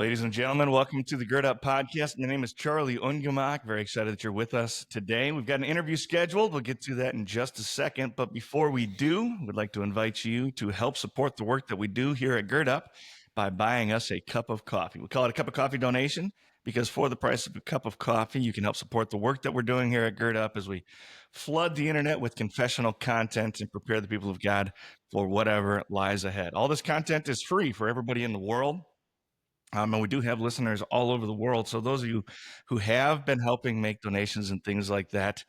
Ladies and gentlemen, welcome to the Gird Up podcast. My name is Charlie Ungemach. Very excited that you're with us today. We've got an interview scheduled. We'll get to that in just a second. But before we do, we'd like to invite you to help support the work that we do here at Gird Up by buying us a cup of coffee. We call it a cup of coffee donation because for the price of a cup of coffee, you can help support the work that we're doing here at Gird Up as we flood the internet with confessional content and prepare the people of God for whatever lies ahead. All this content is free for everybody in the world. And we do have listeners all over the world. So those of you who have been helping make donations and things like that,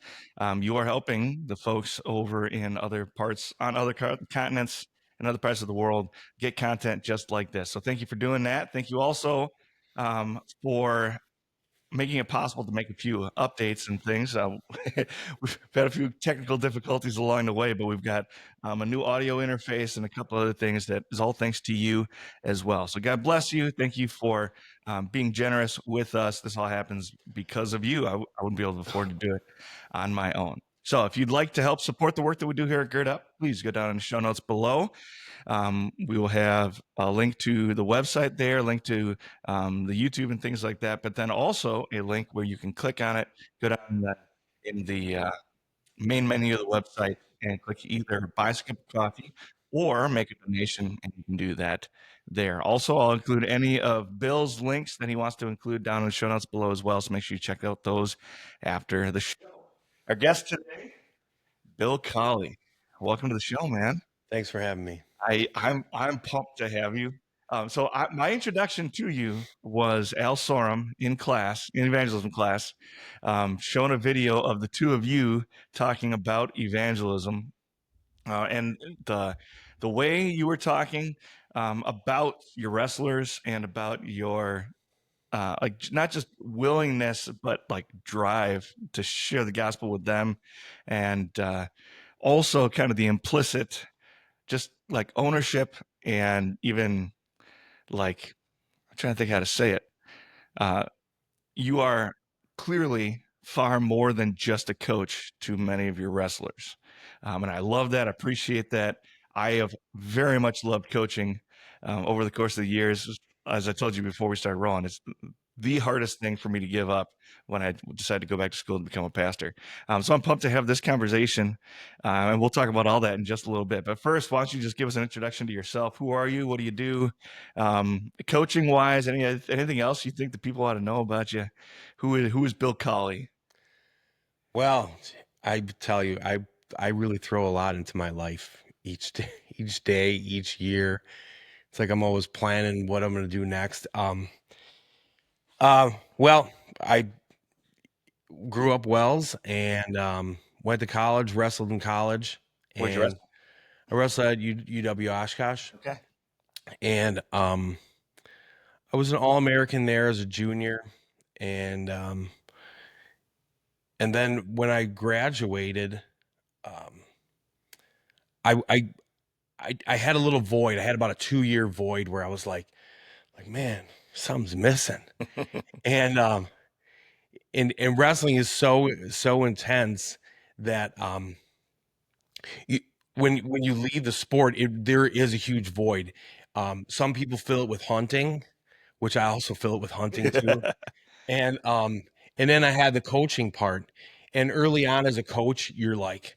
you are helping the folks over in other parts, on other continents and other parts of the world get content just like this. So thank you for doing that. Thank you also for making it possible to make a few updates and things. We've had a few technical difficulties along the way, but we've got a new audio interface and a couple other things that is all thanks to you as well. So God bless you. Thank you for being generous with us. This all happens because of you. I wouldn't be able to afford to do it on my own. So if you'd like to help support the work that we do here at Gird Up, please go down in the show notes below. We will have a link to the website there, link to the YouTube and things like that, but then also a link where you can click on it, go down in the main menu of the website and click either buy a cup of coffee or make a donation, and you can do that there. Also, I'll include any of Bill's links that he wants to include down in the show notes below as well, so make sure you check out those after the show. Our guest today, Bill Kahle. Welcome to the show, man. Thanks for having me. I'm pumped to have you. My introduction to you was Al Sorum in evangelism class, showing a video of the two of you talking about evangelism, and the way you were talking about your wrestlers and about your not just willingness, but like drive to share the gospel with them, and also kind of the implicit, just like ownership, and even like, I'm trying to think how to say it. You are clearly far more than just a coach to many of your wrestlers. And I love that. I appreciate that. I have very much loved coaching over the course of the years. As I told you before we started rolling, it's the hardest thing for me to give up when I decided to go back to school and become a pastor. So I'm pumped to have this conversation, and we'll talk about all that in just a little bit. But first, why don't you just give us an introduction to yourself? Who are you? What do you do? Coaching-wise, anything else you think that people ought to know about you? Who is Bill Kahle? Well, I tell you, I really throw a lot into my life each day, each year. It's like I'm always planning what I'm going to do next. Well, I grew up Wells and went to college, wrestled in college. Where'd you wrestle? I wrestled at UW Oshkosh. Okay. And I was an All-American there as a junior. And then when I graduated, I had a little void. I had about a 2-year void where I was like, man, something's missing. And wrestling is so intense that when you leave the sport, there is a huge void. Some people fill it with hunting, which I also fill it with hunting too. And then I had the coaching part. And early on as a coach, you're like,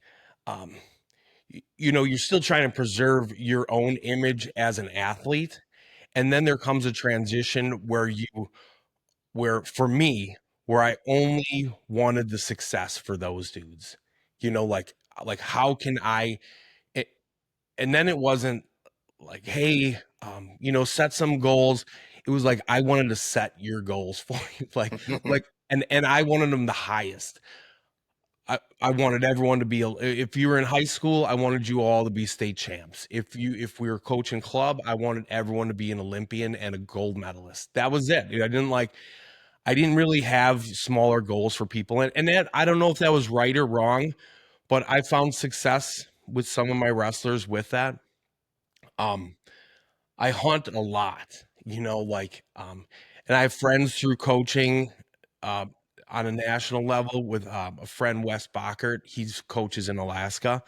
you're still trying to preserve your own image as an athlete. And then there comes a transition where for me, where I only wanted the success for those dudes, like how can and then it wasn't like, hey, set some goals. It was like, I wanted to set your goals for you. And I wanted them the highest. I wanted everyone to be, if you were in high school, I wanted you all to be state champs. If we were coaching club, I wanted everyone to be an Olympian and a gold medalist. That was it. I didn't really have smaller goals for people. And that, I don't know if that was right or wrong, but I found success with some of my wrestlers with that. I hunt a lot, and I have friends through coaching, on a national level with a friend, Wes Bockert. He's coaches in Alaska,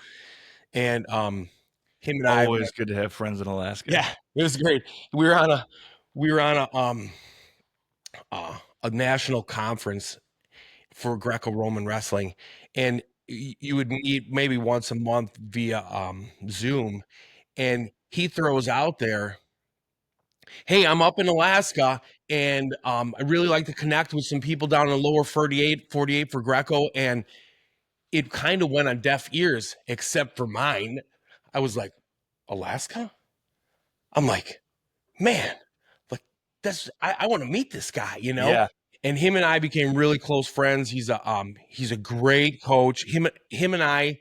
and him and I. Always good to have friends in Alaska. Yeah, it was great. We were on a a national conference for Greco-Roman wrestling, and you would meet maybe once a month via Zoom, and he throws out there, "Hey, I'm up in Alaska, and I really like to connect with some people down in the lower 48 for Greco," and it kind of went on deaf ears, except for mine. I was like, "Alaska?" I'm like, "Man, like I want to meet this guy, you know?" Yeah. And him and I became really close friends. He's a great coach. Him and I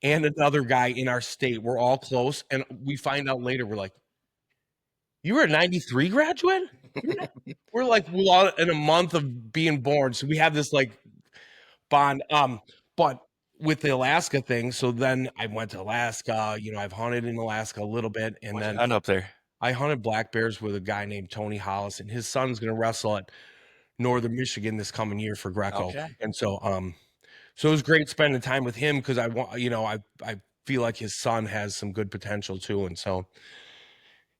and another guy in our state, we're all close. And we find out later, we're like, "You were a 93 graduate?" We're like, well, in a month of being born. So we have this like bond. But with the Alaska thing, so then I went to Alaska, I've hunted in Alaska a little bit. And What'd you then hunt up there? I hunted black bears with a guy named Tony Hollis, and his son's going to wrestle at Northern Michigan this coming year for Greco. Okay. And so it was great spending time with him, because I want, I feel like his son has some good potential too. And so,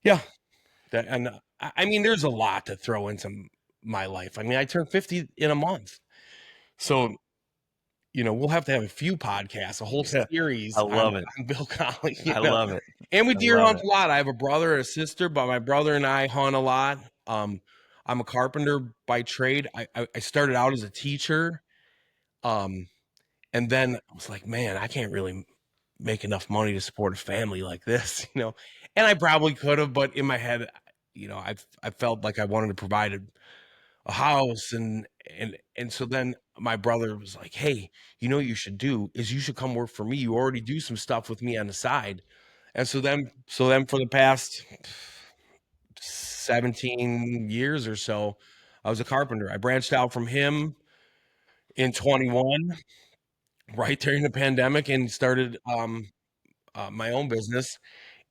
yeah, I mean, there's a lot to throw into my life. I mean, I turned 50 in a month. So, we'll have to have a few podcasts, a whole series I love it. on Bill Kahle. I love it. And we I deer love hunt it. a lot. I have a brother and a sister, but my brother and I hunt a lot. I'm a carpenter by trade. I started out as a teacher. And then I was like, man, I can't really make enough money to support a family like this, and I probably could have, but in my head, I felt like I wanted to provide a house, and so then my brother was like, hey, what you should do is you should come work for me. You already do some stuff with me on the side. And so then for the past 17 years or so, I was a carpenter. I branched out from him in 21, right during the pandemic, and started my own business.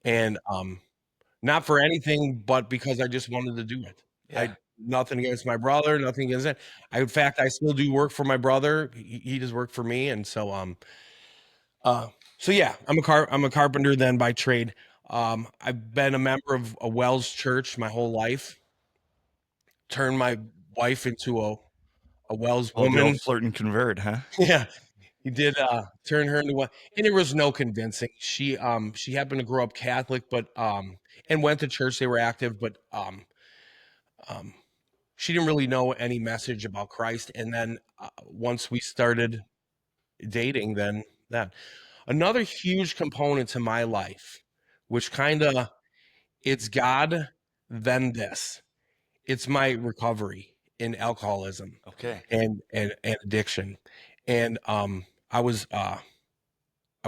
And not for anything, but because I just wanted to do it. Yeah. Nothing against my brother, nothing against it. In fact, I still do work for my brother. He does work for me. And so yeah, I'm a carpenter then by trade. I've been a member of a Wells church my whole life. Turned my wife into a Wells Oh, the woman. old flirt and convert, huh? Yeah. He did turn her into one, and there was no convincing. She happened to grow up Catholic, but and went to church. They were active, but she didn't really know any message about Christ. And then once we started dating, then that another huge component to my life, which kind of, it's God, then this, it's my recovery in alcoholism Okay. and addiction. And I was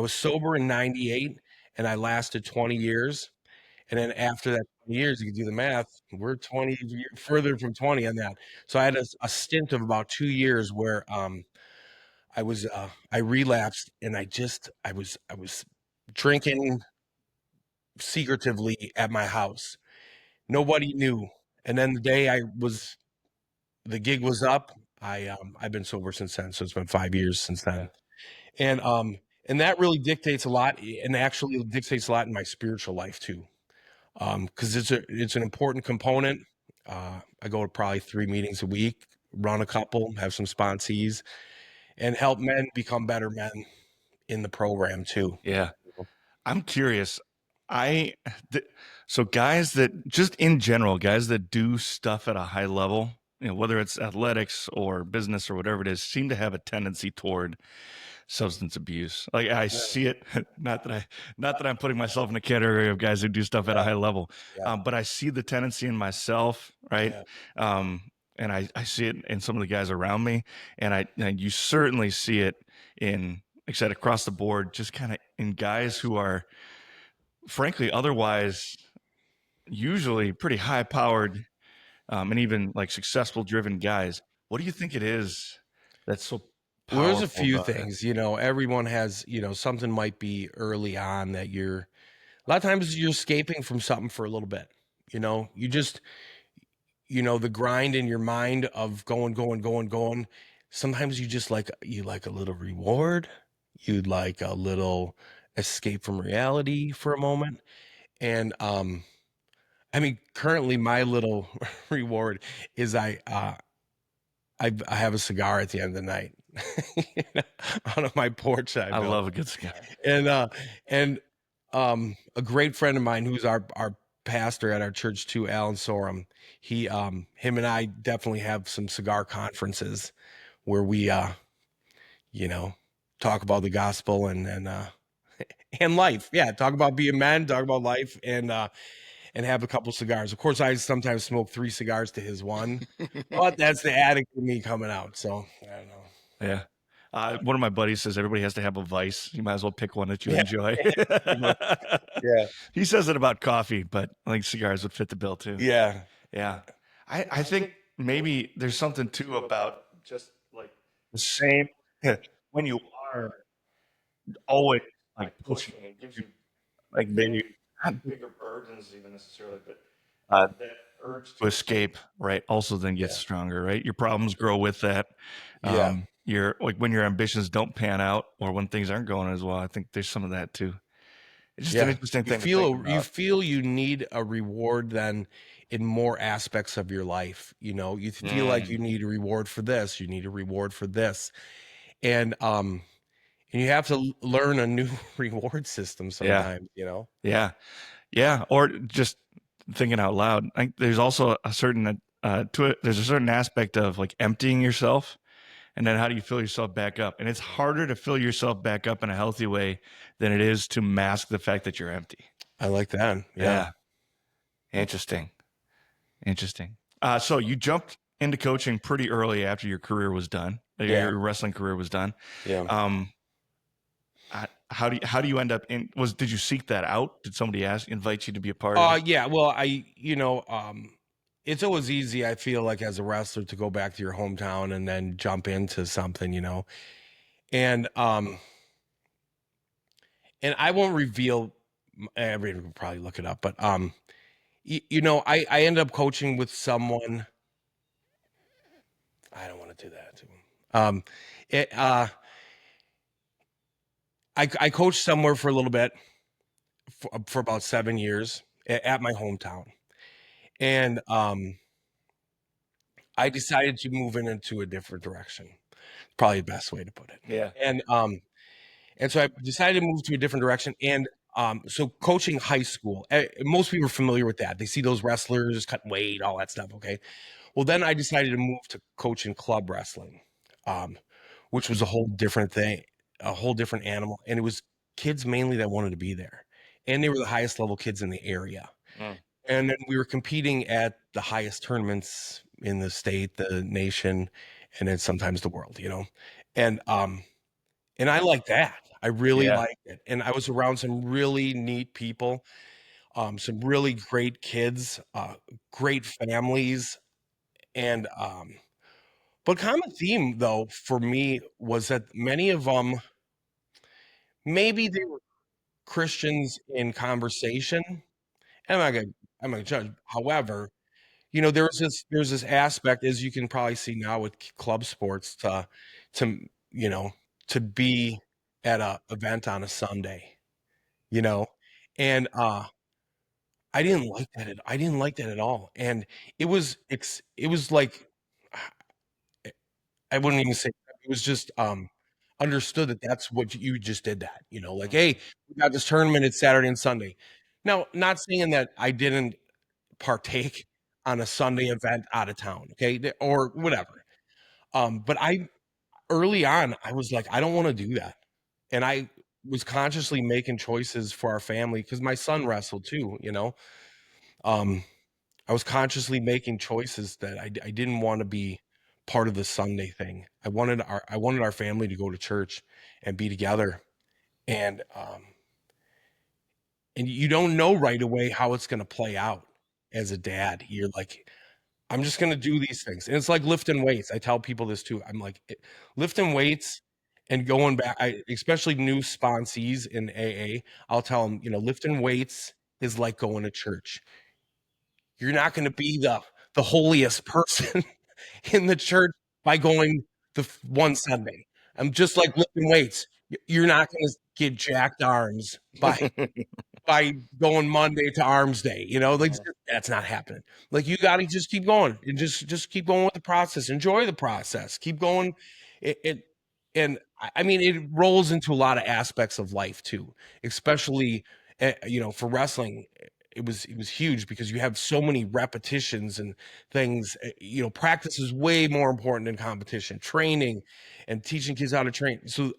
sober in 98, and I lasted 20 years. And then after that 20 years, you can do the math, we're 20 further from 20 on that. So I had a stint of about 2 years where I relapsed, and I was drinking secretively at my house. Nobody knew. And then the day the gig was up, I've been sober since then. So it's been 5 years since then. And that really dictates a lot, and actually dictates a lot in my spiritual life too. Because it's an important component. I go to probably 3 meetings a week, run a couple, have some sponsees, and help men become better men in the program too. Yeah. I'm curious. So guys that just in general, guys that do stuff at a high level, whether it's athletics or business or whatever it is, seem to have a tendency toward substance abuse. Like I see it, not that I'm putting myself in a category of guys who do stuff at a high level, but I see the tendency in myself, right? And I see it in some of the guys around me, and you certainly see it in, like I said, across the board, just kind of in guys who are, frankly, otherwise usually pretty high powered, and even like successful driven guys. What do you think it is that's so powerful? Well, there's a few about it? things, everyone has, something might be early on that a lot of times you're escaping from something for a little bit, you just, the grind in your mind of going. Sometimes you just you like a little reward. You'd like a little escape from reality for a moment. And I mean, currently my little reward is I have a cigar at the end of the night out of my porch that I I built. love a good cigar. And a great friend of mine who's our pastor at our church too, Alan Sorum, him and I definitely have some cigar conferences where we talk about the gospel and life. Yeah, talk about being men, talk about life, and have a couple cigars. Of course, I sometimes smoke 3 cigars to his 1, but that's the addict in me coming out. So I don't know. Yeah. One of my buddies says everybody has to have a vice. You might as well pick one that you Yeah. enjoy. Yeah. He says it about coffee, but I think cigars would fit the bill too. Yeah. Yeah. I think maybe there's something too about just like the same when you are always like pushing, it gives you like maybe not bigger burdens even necessarily, but that urge to escape, right, also then gets stronger, right? Your problems grow with that. Yeah. Your like when your ambitions don't pan out or when things aren't going as well, I think there's some of that too. It's just an interesting thing to think about. You feel you need a reward then in more aspects of your life. You feel like you need a reward for this, you need a reward for this. And you have to learn a new reward system sometimes, Yeah. Yeah. Or just thinking out loud. I think there's also a certain there's a certain aspect of like emptying yourself. And then how do you fill yourself back up? And it's harder to fill yourself back up in a healthy way than it is to mask the fact that you're empty. I like that. Yeah. Interesting. So you jumped into coaching pretty early after your career was done. Your wrestling career was done. Yeah. How do you end up in? Did you seek that out? Did somebody invite you to be a part of it? Yeah. Well, it's always easy, I feel like, as a wrestler to go back to your hometown and then jump into something, and I won't reveal. Everybody will probably look it up, but I ended up coaching with someone. I don't want to do that to him. I coached somewhere for a little bit for about 7 years at my hometown. And I decided to move into a different direction. Probably the best way to put it. Yeah. And so I decided to move to a different direction. And so coaching high school, most people are familiar with that. They see those wrestlers cutting weight, all that stuff. Okay. Well, then I decided to move to coaching club wrestling, which was a whole different thing, a whole different animal. And it was kids mainly that wanted to be there. And they were the highest level kids in the area. And then we were competing at the highest tournaments in the state, the nation, and then sometimes the world, And I liked that. I really liked it. And I was around some really neat people, some really great kids, great families. And but common theme though for me was that many of them, maybe they were Christians in conversation. I'm not gonna judge. However, there's this aspect, as you can probably see now with club sports, to to be at a event on a Sunday, and I didn't like that. I didn't like that at all. And it was like, I wouldn't even say it was just understood that that's what you just did that, like, hey, we got this tournament, it's Saturday and Sunday. Now, not saying that I didn't partake on a Sunday event out of town, okay, or whatever. But early on, I was like, I don't want to do that. And I was consciously making choices for our family because my son wrestled too, I was consciously making choices that I didn't want to be part of the Sunday thing. I wanted our family to go to church and be together. And you don't know right away how it's going to play out as a dad. You're like, I'm just going to do these things. And it's like lifting weights. I tell people this too. I'm like, lifting weights and going back, especially new sponsees in AA, I'll tell them, lifting weights is like going to church. You're not going to be the holiest person in the church by going the one Sunday. I'm just like lifting weights. You're not going to get jacked arms by by going Monday to Arms Day, like that's not happening. Like you got to just keep going and just keep going with the process. Enjoy the process. Keep going. And I mean, it rolls into a lot of aspects of life too, especially, for wrestling. It was huge because you have so many repetitions and things. Practice is way more important than competition. Training and teaching kids how to train. So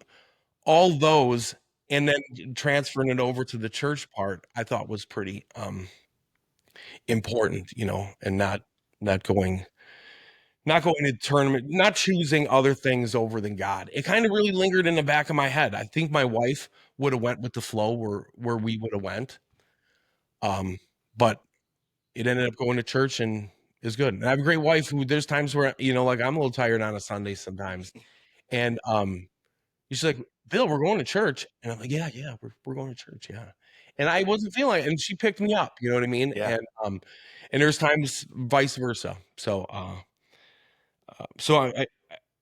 all those, and then transferring it over to the church part, I thought was pretty important, and not going to tournament, not choosing other things over than God. It kind of really lingered in the back of my head. I think my wife would have went with the flow where we would have went. But it ended up going to church and is good. And I have a great wife who there's times where, like I'm a little tired on a Sunday sometimes. And she's like, Bill, we're going to church. And I'm like, yeah, we're going to church. Yeah. And I wasn't feeling it. And she picked me up, you know what I mean? Yeah. And there's times vice versa. So, I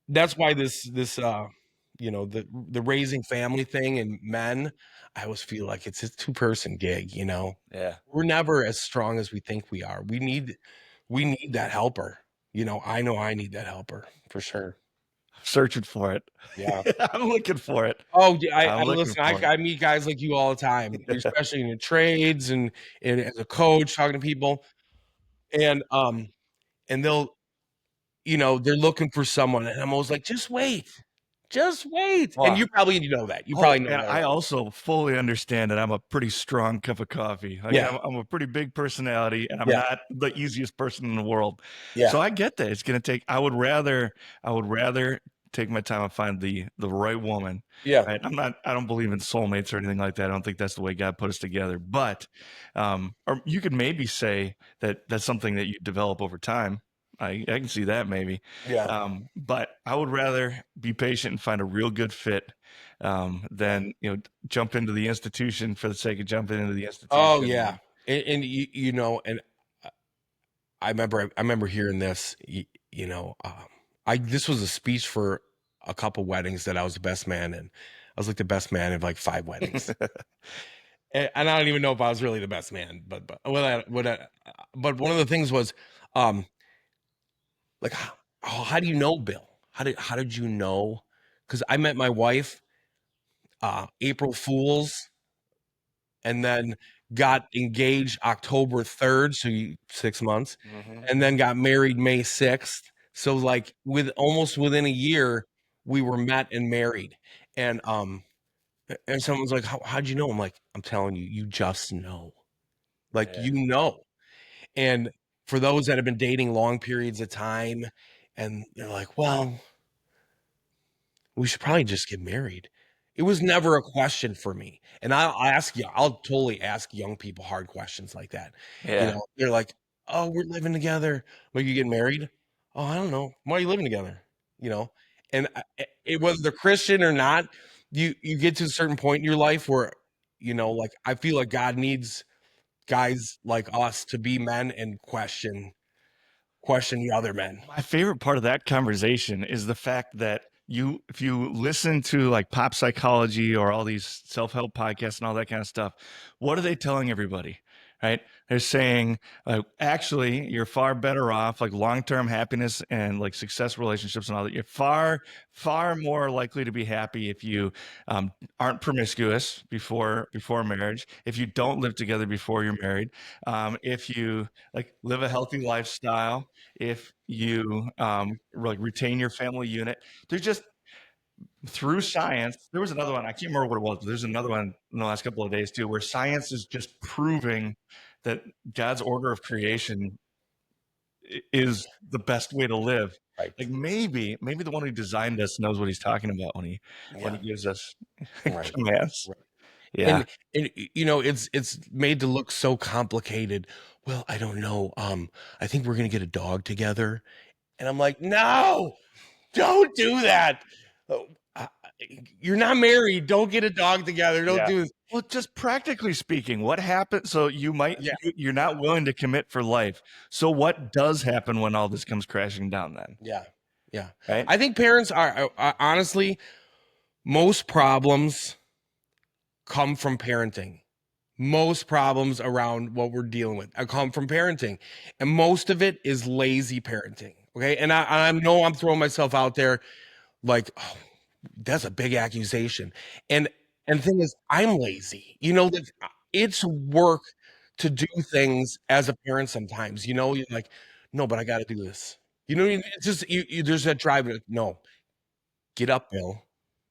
that's why this, the raising family thing and men, I always feel like it's a 2-person gig, Yeah. we're never as strong as we think we are. We need that helper. I know I need that helper for sure. Searching for it. Yeah. I'm looking for it. Oh, I I'm looking listen, for it. I meet guys like you all the time, especially in the trades and as a coach talking to people. And they'll, they're looking for someone and I'm always like, just wait. Well, And you probably know that. You probably know and that. I also fully understand that I'm a pretty strong cup of coffee. Like, Yeah. I'm a pretty big personality, and I'm Yeah. not the easiest person in the world. Yeah. So I get that. It's going to take. I would rather take my time and find the right woman. Yeah. Right? I don't believe in soulmates or anything like that. I don't think that's the way God put us together. But, or you could maybe say that that's something that you develop over time. I can see that maybe. Yeah. But I would rather be patient and find a real good fit than jump into the institution for the sake of jumping into the institution. Oh yeah. And and I remember hearing this, this was a speech for a couple weddings that I was the best man in. I was like the best man in like 5 weddings. And I don't even know if I was really the best man, but one of the things was, like, how do you know Bill? How did you know? Because I met my wife April Fools, and then got engaged October 3rd, so 6 months, and then got married May 6th. So like almost within a year, we were met and married. And someone's like, how'd you know? I'm like, I'm telling you, you just know. Like, And for those that have been dating long periods of time and they're like, well, we should probably just get married. It was never a question for me. And I'll totally ask young people hard questions like that. Yeah. They're like, oh, we're living together. Like, you get married? Oh, I don't know. Why are you living together? And whether they're Christian or not, you get to a certain point in your life where, like, I feel like God needs guys like us to be men and question the other men. My favorite part of that conversation is the fact that if you listen to like pop psychology or all these self-help podcasts and all that kind of stuff, what are they telling everybody? Right? They're saying, actually, you're far better off, like long-term happiness and like success relationships and all that. You're far, far more likely to be happy if you aren't promiscuous before marriage, if you don't live together before you're married, if you like live a healthy lifestyle, if you like retain your family unit. They're just, through science. There was another one, I can't remember what it was, but there's another one in the last couple of days too, where science is just proving that God's order of creation is the best way to live. Right. Like maybe the one who designed us knows what he's talking about when he gives us commands. Right. Yeah. And it's made to look so complicated. Well, I don't know. I think we're gonna get a dog together. And I'm like, no, don't do that. You're not married. Don't get a dog together. Don't do this. Well, just practically speaking, what happens? So you're not willing to commit for life. So what does happen when all this comes crashing down then? Yeah. Right? I think parents are honestly, most problems come from parenting. most problems around what we're dealing with come from parenting, and most of it is lazy parenting. Okay, and I know I'm throwing myself out there like, oh, that's a big accusation, and the thing is, I'm lazy. That it's work to do things as a parent. Sometimes, you're like, no, but I got to do this. It's just there's that drive. No, get up, Bill,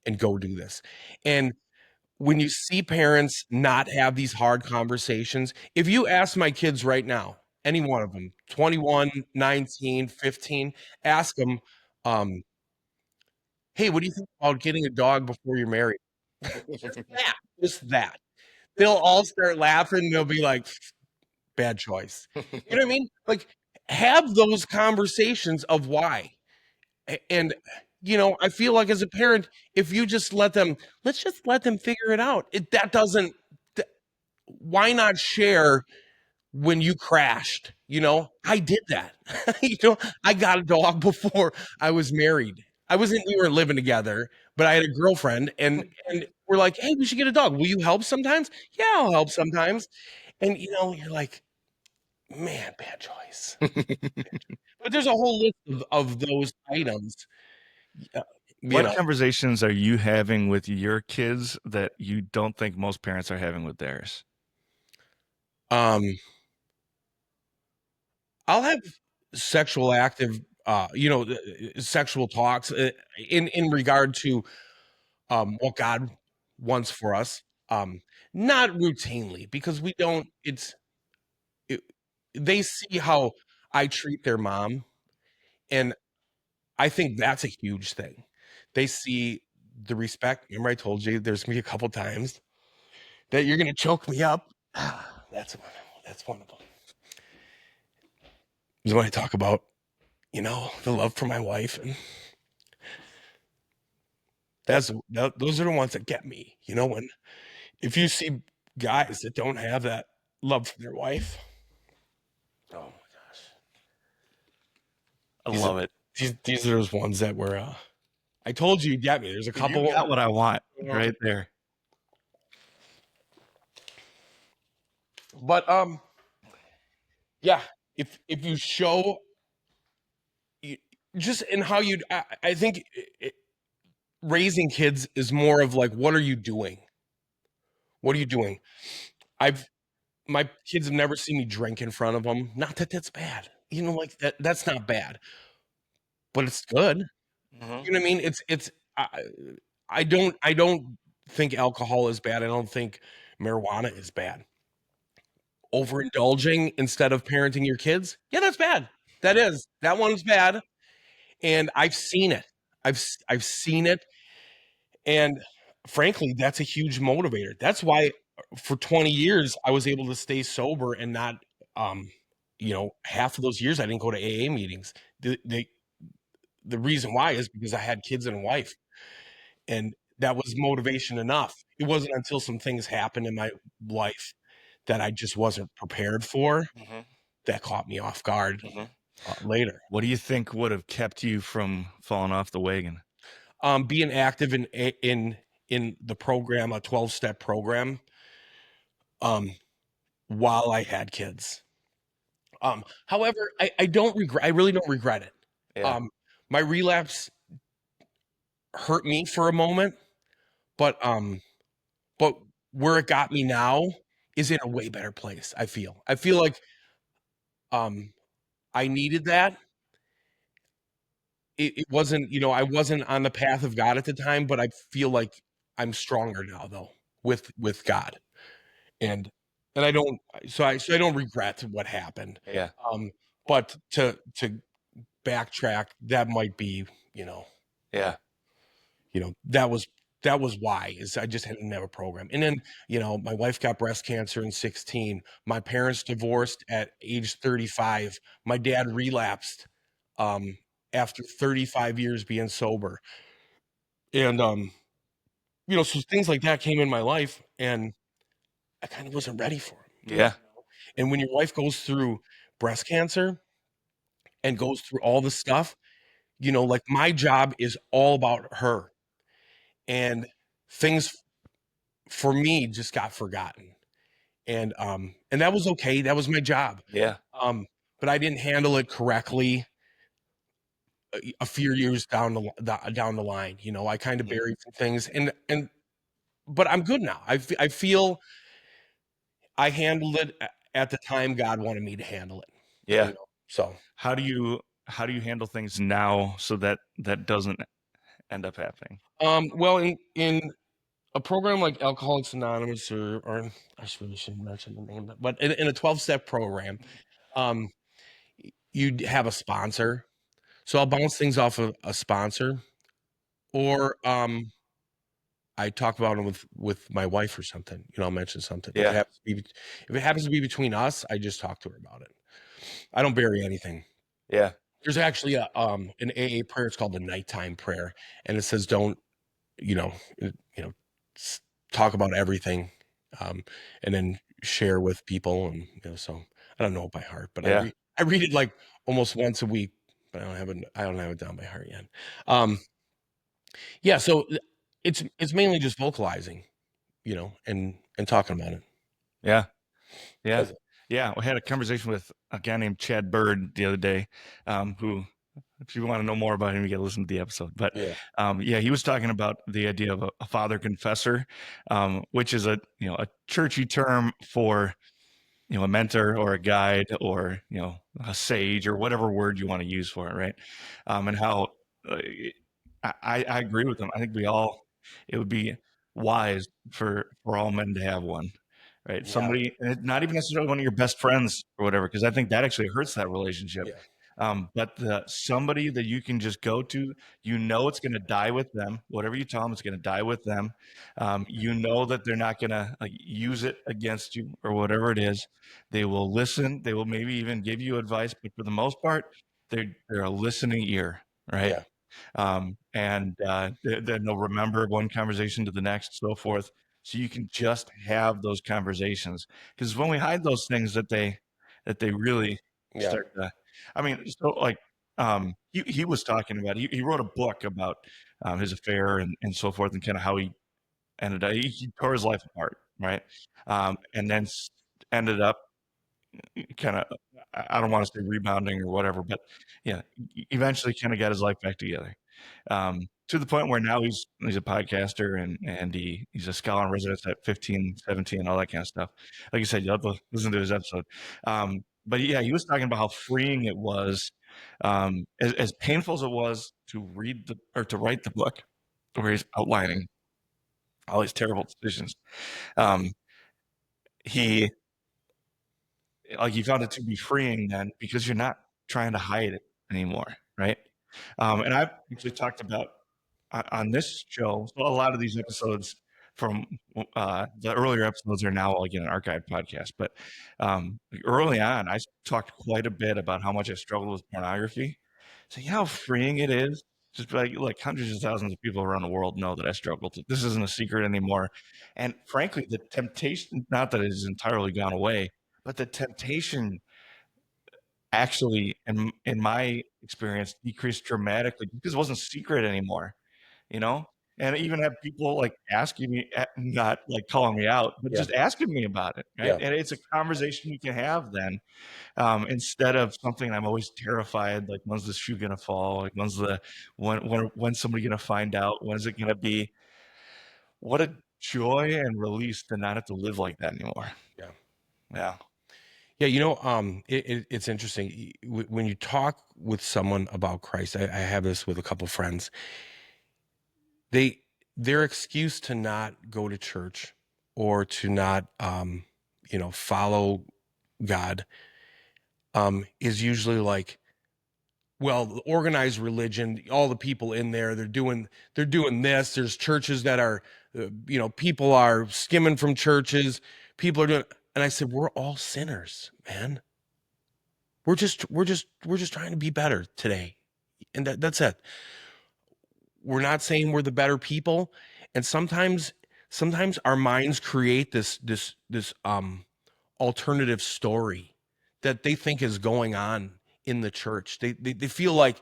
and go do this. And when you see parents not have these hard conversations, if you ask my kids right now, any one of them, 21, 19, 15, ask them, hey, what do you think about getting a dog before you're married? Just that. They'll all start laughing. They'll be like, bad choice. You know what I mean? Like, have those conversations of why. And I feel like as a parent, if you just let's just let them figure it out. Why not share when you crashed? I did that. I got a dog before I was married. We weren't living together, but I had a girlfriend, and we're like, hey, we should get a dog. Will you help sometimes? Yeah, I'll help sometimes. And you're like, man, bad choice. But there's a whole list of those items. What conversations are you having with your kids that you don't think most parents are having with theirs? I'll have sexual talks in regard to what God wants for us. Not routinely, because we don't. They see how I treat their mom, and I think that's a huge thing. They see the respect. Remember, I told you there's gonna be a couple times that you're gonna choke me up. That's one of them. Is when I talk about, the love for my wife, and those are the ones that get me. If you see guys that don't have that love for their wife, oh my gosh, I love it. These are those ones that were. I told you, get me. There's a couple. You got what I want right there. But yeah. If you show, just in how you, I think raising kids is more of like, what are you doing? What are you doing? My kids have never seen me drink in front of them. Not that that's bad. Like that's not bad, but it's good. Mm-hmm. You know what I mean? It's I don't think alcohol is bad. I don't think marijuana is bad. Overindulging instead of parenting your kids, yeah, that's bad. That one's bad, and I've seen it. I've seen it, and frankly, that's a huge motivator. That's why for 20 years I was able to stay sober and not, half of those years I didn't go to AA meetings. The reason why is because I had kids and a wife, and that was motivation enough. It wasn't until some things happened in my life that I just wasn't prepared for, that caught me off guard later. What do you think would have kept you from falling off the wagon? Being active in the program, a 12-step program, while I had kids. However, I really don't regret it. Yeah. My relapse hurt me for a moment, but where it got me now is in a way better place. I feel like I needed that. It wasn't, I wasn't on the path of God at the time, but I feel like I'm stronger now though with God. And I don't regret what happened. Yeah. But to backtrack, that might be, Yeah. that was why, is I just didn't have a program. And then, my wife got breast cancer in 16. My parents divorced at age 35. My dad relapsed after 35 years being sober. And so things like that came in my life, and I kind of wasn't ready for them. Yeah. And when your wife goes through breast cancer and goes through all the stuff, like my job is all about her. And things for me just got forgotten. And that was okay. That was my job. Yeah. But I didn't handle it correctly a few years down the line. You know, I kind of buried some things, but I'm good now. I feel I handled it at the time God wanted me to handle it. Yeah. You know? So How do you handle things now so that doesn't end up happening? well, in a program like Alcoholics Anonymous, or I really shouldn't mention the name, but in a 12-step program, um, you'd have a sponsor. So I'll bounce things off of a sponsor, or I talk about it with my wife or something. You know, I'll mention something. Yeah. If it happens to be between us, I just talk to her about it. I don't bury anything. Yeah. There's actually an AA prayer. It's called the nighttime prayer, and it says don't talk about everything, and then share with people. And so I don't know it by heart, but Yeah. I read it like almost once a week, but I don't have it down by heart yet. Yeah, so it's mainly just vocalizing, and talking about it. Yeah. Yeah. Does it? Yeah. We had a conversation with a guy named Chad Bird the other day, who, if you want to know more about him, you got to listen to the episode. But Yeah. he was talking about the idea of a father confessor, which is a churchy term for a mentor or a guide or a sage or whatever word you want to use for it, right? And how I agree with them. I think it would be wise for all men to have one, right? Yeah. Somebody, and not even necessarily one of your best friends or whatever, because I think that actually hurts that relationship. Yeah. But somebody that you can just go to, it's going to die with them. Whatever you tell them, it's going to die with them. That they're not going to use it against you or whatever it is. They will listen. They will maybe even give you advice, but for the most part, they're a listening ear, right? Yeah. And then they'll remember one conversation to the next, so forth. So you can just have those conversations, because when we hide those things that they really start to, I mean, so like he was talking about, he wrote a book about his affair and so forth, and kind of how he ended up, he tore his life apart, right? And then ended up kind of, I don't want to say rebounding or whatever, but eventually kind of got his life back together. To the point where now he's a podcaster and he's a scholar in residence at 15, 17, all that kind of stuff. Like I said, you'll have to listen to his episode. But yeah, he was talking about how freeing it was, as painful as it was to to write the book where he's outlining all these terrible decisions. He found it to be freeing then, because you're not trying to hide it anymore, right? And I've actually talked about on this show. So a lot of these episodes from the earlier episodes are now again an archived podcast. But early on, I talked quite a bit about how much I struggled with pornography. So you know how freeing it is. Just like hundreds of thousands of people around the world know that I struggled. This isn't a secret anymore. And frankly, the temptation, not that it has entirely gone away, but the temptation actually, in my experience, decreased dramatically because it wasn't secret anymore, you know? And I even have people like asking me, not like calling me out, but just asking me about it, right? And it's a conversation you can have then, instead of something I'm always terrified, like when's the shoe gonna fall? Like when's somebody gonna find out? When's it gonna be? What a joy and release to not have to live like that anymore. Yeah. It's interesting when you talk with someone about Christ. I have this with a couple of friends. Their excuse to not go to church or to not follow God is usually like, well, the organized religion, all the people in there, they're doing this. There's churches that are people are skimming from churches, people are doing. And I said, we're all sinners, man. We're just trying to be better today. And that's it. We're not saying we're the better people. And sometimes our minds create this alternative story that they think is going on in the church. They feel like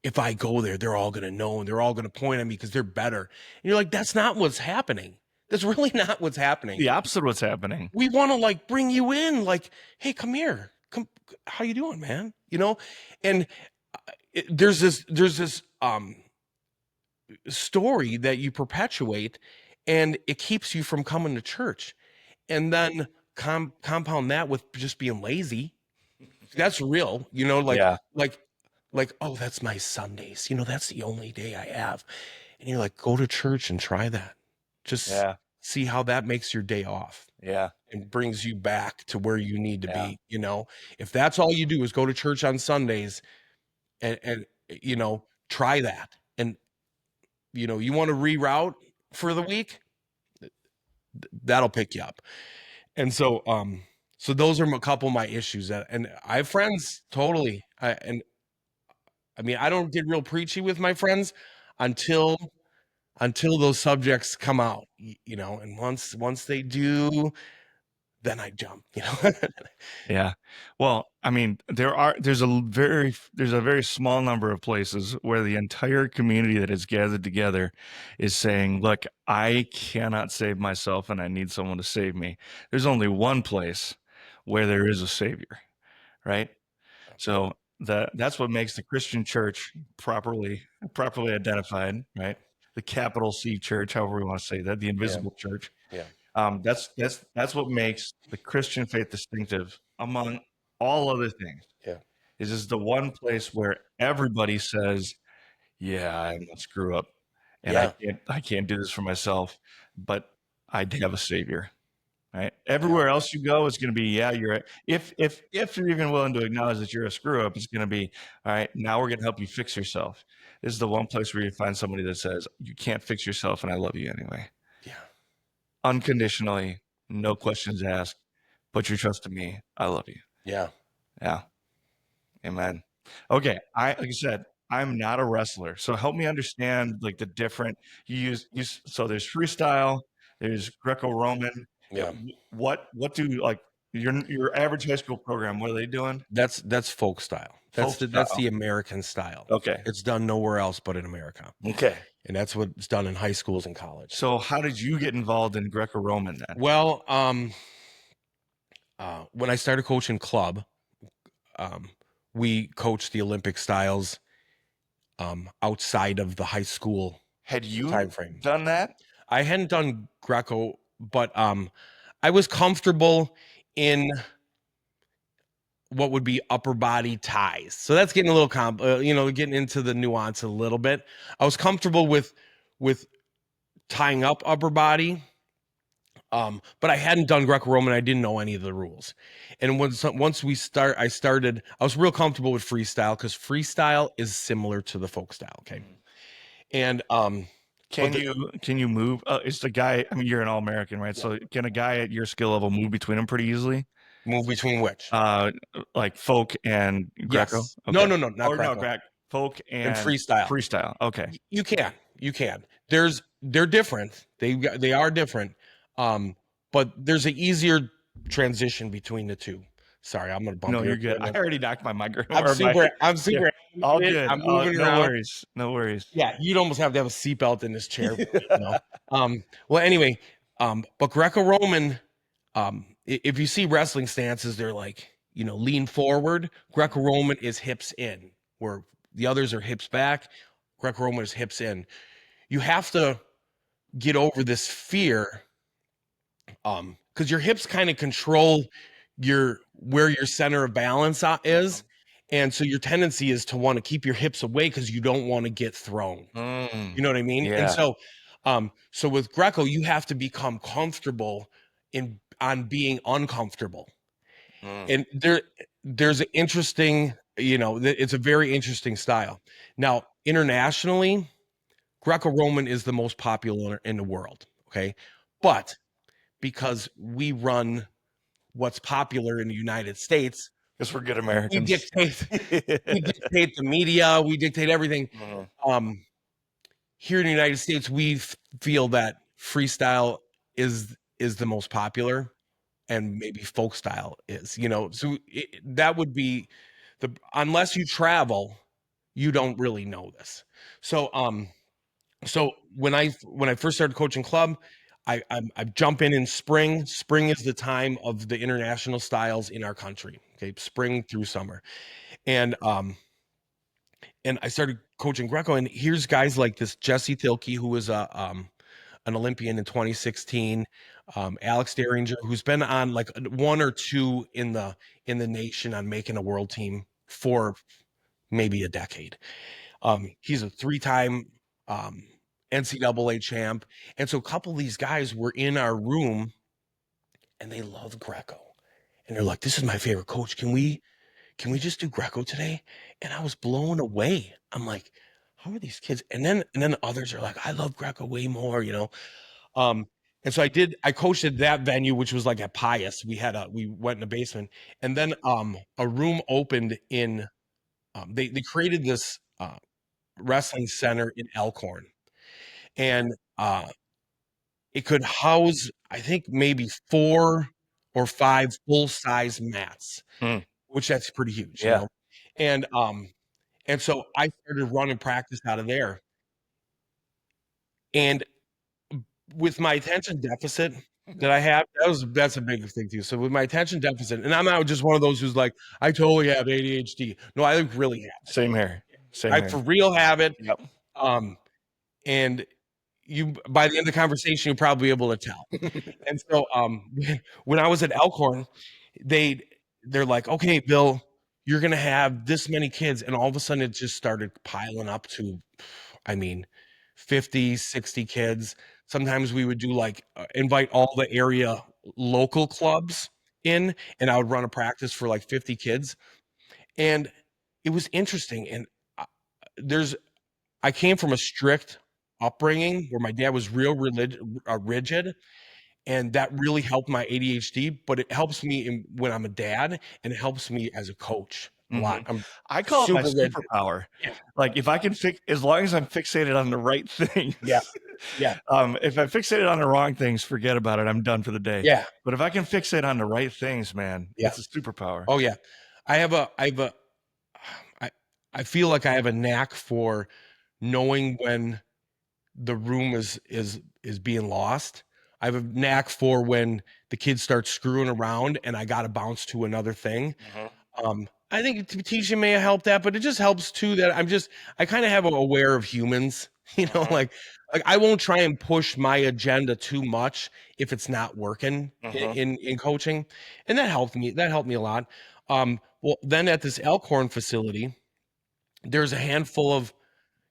if I go there, they're all going to know and they're all going to point at me because they're better. And you're like, that's not what's happening. That's really not what's happening. The opposite of what's happening. We want to like bring you in, like, hey, come here, come, how you doing, man? You know, and there's this story that you perpetuate, and it keeps you from coming to church, and then compound that with just being lazy. That's real, you know, like, Yeah. like, oh, that's my Sundays, you know, that's the only day I have. And you're like, go to church and try that. Just see how that makes your day off. Yeah. And brings you back to where you need to be. You know, if that's all you do is go to church on Sundays and you know, try that. And, you know, you want to reroute for the week, that'll pick you up. And so, so those are a couple of my issues and I have friends totally. I mean, I don't get real preachy with my friends until those subjects come out, you know, and once they do, then I jump, you know. Yeah. Well, I mean, there's a very small number of places where the entire community that is gathered together is saying, look, I cannot save myself and I need someone to save me. There's only one place where there is a savior, right? So that's what makes the Christian church properly identified, right? The capital C church, however we want to say that, the invisible church. Yeah. That's what makes the Christian faith distinctive among all other things. Yeah. Is the one place where everybody says, yeah, I'm a screw up and I can't do this for myself, but I have a savior. Right. Everywhere else you go, it's going to be, if you're even willing to acknowledge that you're a screw up, it's going to be, all right, now we're going to help you fix yourself. This is the one place where you find somebody that says, you can't fix yourself and I love you anyway. Yeah. Unconditionally, no questions asked. Put your trust in me. I love you. Yeah. Yeah. Amen. Okay. Like I said, I'm not a wrestler. So help me understand like the different, so there's freestyle, there's Greco-Roman. Yeah. What do like your average high school program? What are they doing? That's folk style. That's the American style. Okay. It's done nowhere else but in America. Okay. And that's what's done in high schools and college. So how did you get involved in Greco-Roman then? Well, when I started coaching club, we coached the Olympic styles outside of the high school. Had you time frame done that? I hadn't done Greco, but I was comfortable in what would be upper body ties. So that's getting a little getting into the nuance a little bit. I was comfortable with tying up upper body, but I hadn't done Greco-Roman. I didn't know any of the rules. And once I started, I was real comfortable with freestyle because freestyle is similar to the folk style. Okay, and can you move? It's the guy. I mean, you're an All-American, right? Yeah. So can a guy at your skill level move between them pretty easily? Move between which? Like folk and Greco? Yes. Okay. No, not Greco. No, folk and freestyle. Freestyle. Okay. You can. They're different. They are different. But there's an easier transition between the two. Sorry, I'm gonna bump. No, you're good. I already knocked my microphone. I'm super. Yeah, all good. I'm moving around. No worries. Yeah, you'd almost have to have a seatbelt in this chair. You know? Well, anyway, but Greco-Roman, if you see wrestling stances, they're like, lean forward. Greco-Roman is hips in, where the others are hips back. Greco-Roman is hips in. You have to get over this fear, because your hips kind of control where your center of balance is. And so your tendency is to want to keep your hips away because you don't want to get thrown. You know what I mean? Yeah. And so with Greco, you have to become comfortable on being uncomfortable. And there's an interesting, it's a very interesting style. Now, internationally, Greco-Roman is the most popular in the world. Okay. But because we run what's popular in the United States, because we're good Americans, we dictate the media, we dictate everything. Here in the United States, we feel that freestyle is the most popular, and maybe folk style is. So that would be unless you travel, you don't really know this. So when I first started coaching club, I jump in spring. Spring is the time of the international styles in our country. Okay, spring through summer, and I started coaching Greco. And here's guys like this Jesse Thielke, who was an Olympian in 2016, Alex Derringer, who's been on like one or two in the nation on making a world team for maybe a decade. He's a 3-time NCAA champ. And so a couple of these guys were in our room and they love Greco. And they're like, this is my favorite coach. Can we just do Greco today? And I was blown away. I'm like, how are these kids? And then others are like, I love Greco way more, you know? And so I coached at that venue, which was like at Pius. We went in the basement, and then a room opened in, they created this wrestling center in Elkhorn, and it could house, I think, maybe 4 or 5 full-size mats, which that's pretty huge, you know? And so I started running practice out of there. And with my attention deficit that I have, that's a big thing too. So with my attention deficit, and I'm not just one of those who's like, I totally have ADHD. No, I really have it. Same here. I for real have it. Yep. And you, by the end of the conversation, you'll probably be able to tell. And so when I was at Elkhorn, they're like, okay, Bill, you're gonna have this many kids, and all of a sudden it just started piling up to, I mean, 50, 60 kids. Sometimes we would do like invite all the area local clubs in, and I would run a practice for like 50 kids. And it was interesting. And I came from a strict upbringing where my dad was real rigid, and that really helped my ADHD, but it helps me when I'm a dad, and it helps me as a coach a lot. I call it my superpower. Yeah. Like if I can as long as I'm fixated on the right thing. Yeah. If I fixated on the wrong things, forget about it. I'm done for the day. Yeah. But if I can fixate on the right things, man, it's a superpower. Oh yeah. I feel like I have a knack for knowing when the room is being lost. I have a knack for when the kids start screwing around and I got to bounce to another thing. I think teaching may have helped that, but it just helps too that I kind of have an aware of humans, you know, like I won't try and push my agenda too much if it's not working in coaching. And that helped me a lot. Well, then at this Elkhorn facility, there's a handful of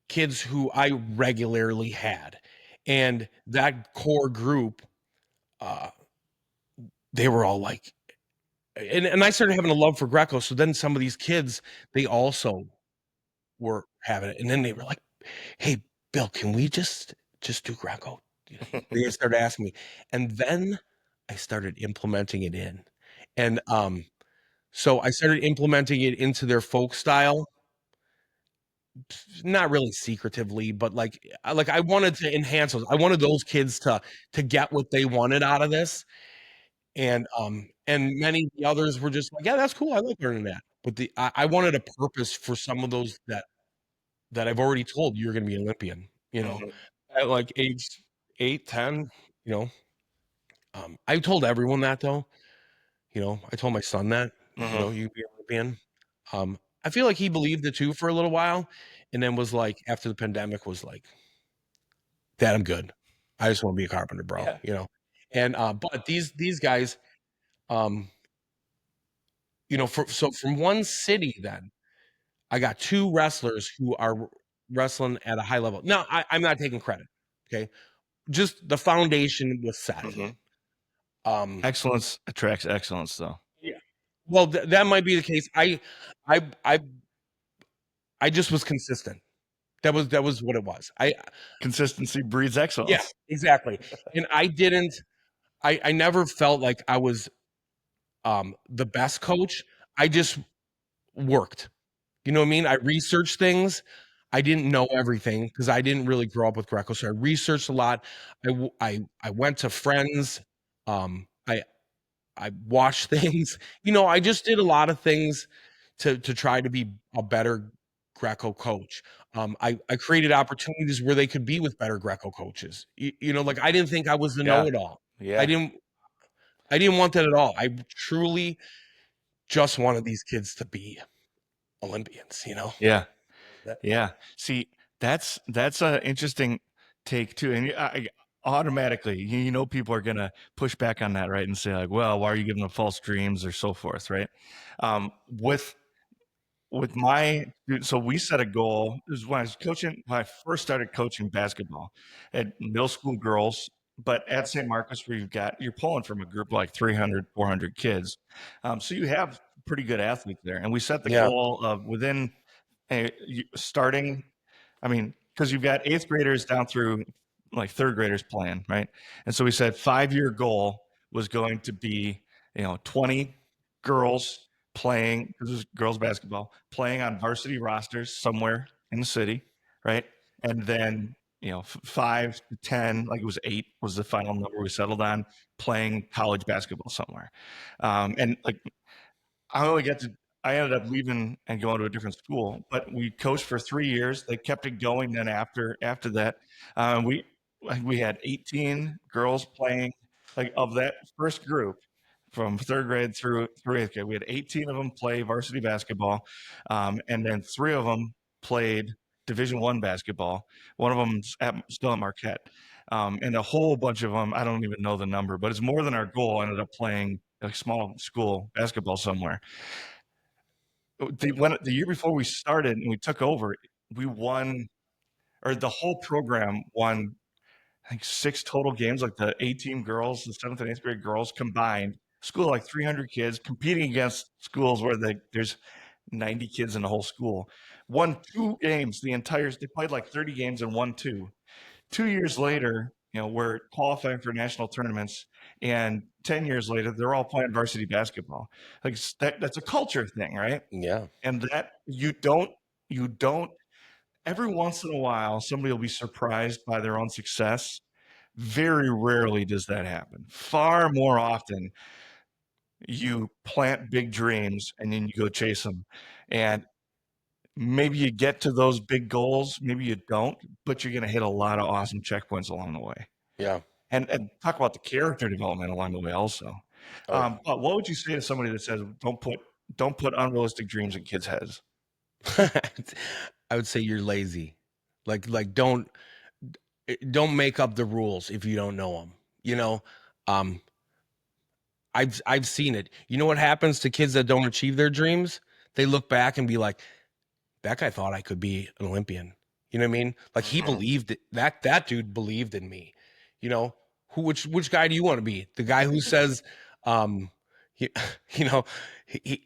kids who I regularly had, and that core group, they were all like, and I started having a love for Greco. So then some of these kids, they also were having it, and then they were like, "Hey, Bill, can we just do Greco?" They started asking me, and then I started implementing it in, and so I started implementing it into their folk style. Not really secretively, but like I wanted to enhance those. I wanted those kids to get what they wanted out of this. And many of the others were just like, yeah, that's cool. I like learning that. But I wanted a purpose for some of those that I've already told you're going to be an Olympian, you know, at like age 8, 10, you know. I told everyone that though, you know, I told my son that, you know, you'd be an Olympian. I feel like he believed it too for a little while, and then was like, after the pandemic, was like, Dad, I'm good. I just want to be a carpenter, bro. You know? And but these guys, you know, so from one city, then I got 2 wrestlers who are wrestling at a high level. Now, I'm not taking credit. Okay. Just the foundation was set. Excellence attracts excellence, though. Yeah. Well, that might be the case. I just was consistent. That was what it was. Consistency breeds excellence. Yeah, exactly. And I never felt like I was the best coach. I just worked. You know what I mean? I researched things. I didn't know everything because I didn't really grow up with Greco. So I researched a lot. I went to friends. I watched things. You know, I just did a lot of things to try to be a better Greco coach. I created opportunities where they could be with better Greco coaches. You know, like I didn't think I was the Yeah. know-it-all. Yeah. I didn't want that at all. I truly just wanted these kids to be Olympians, you know? Yeah. That- Yeah. See, that's a interesting take too. And automatically, you know, people are going to push back on that, right? And say like, well, why are you giving them false dreams or so forth, right? With my, so we set a goal. This is when I was coaching, when I first started coaching basketball at middle school girls, but at St. Marcus, where you're pulling from a group of like 300, 400 kids. So you have pretty good athletes there. And we set the Yeah. goal of within starting, I mean, because you've got eighth graders down through like third graders playing, right? And so we said 5-year goal was going to be, 20 girls playing, this is girls basketball, playing on varsity rosters somewhere in the city, right? And then, 5 to 10, like it was 8 was the final number we settled on, playing college basketball somewhere. And like I ended up leaving and going to a different school, but we coached for 3 years. They kept it going. Then after that, we had 18 girls playing. Like of that first group, from third grade through eighth grade, we had 18 of them play varsity basketball, and then 3 of them played Division I basketball. One of them's still at Marquette, and a whole bunch of them, I don't even know the number, but it's more than our goal. Ended up playing a small school basketball somewhere. The year before we started and we took over, we won, or the whole program won, I think 6 total games, like the A-team girls, the 7th and 8th grade girls combined. School of like 300 kids competing against schools where there's 90 kids in the whole school. Won 2 games, they played like 30 games and won 2. 2 years later, we're qualifying for national tournaments, and 10 years later, they're all playing varsity basketball. Like that's a culture thing, right? Yeah. And that you don't every once in a while somebody will be surprised by their own success. Very rarely does that happen. Far more often you plant big dreams and then you go chase them, and maybe you get to those big goals, maybe you don't, but you're going to hit a lot of awesome checkpoints along the way. Yeah. And talk about the character development along the way also. But what would you say to somebody that says don't put unrealistic dreams in kids' heads? I would say you're lazy. Like don't make up the rules if you don't know them. You know, I've seen it. You know what happens to kids that don't achieve their dreams? They look back and be like, that guy thought I could be an Olympian. You know what I mean? Like he believed it. That dude believed in me. You know, which guy do you want to be? The guy who says, he, you know, he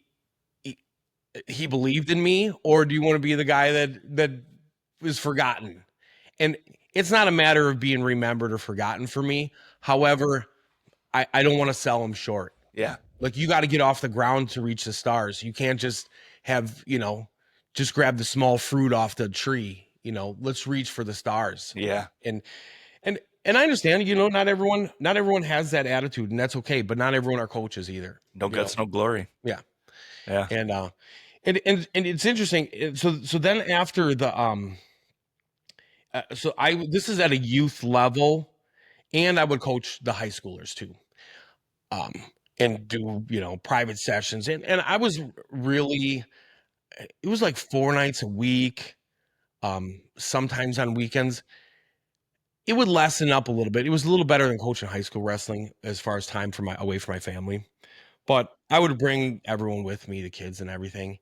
he believed in me, or do you want to be the guy that is forgotten? And it's not a matter of being remembered or forgotten for me. However, I don't want to sell him short. Yeah. Like you got to get off the ground to reach the stars. You can't just have, just grab the small fruit off the tree. Let's reach for the stars. Yeah. And I understand, not everyone has that attitude, and that's okay, but not everyone are coaches either. No guts, no glory. Yeah. Yeah. And it's interesting. So then after the this is at a youth level, and I would coach the high schoolers too. And do, private sessions. And I was really, it was like 4 nights a week, sometimes on weekends. It would lessen up a little bit. It was a little better than coaching high school wrestling as far as time away from my family. But I would bring everyone with me, the kids and everything.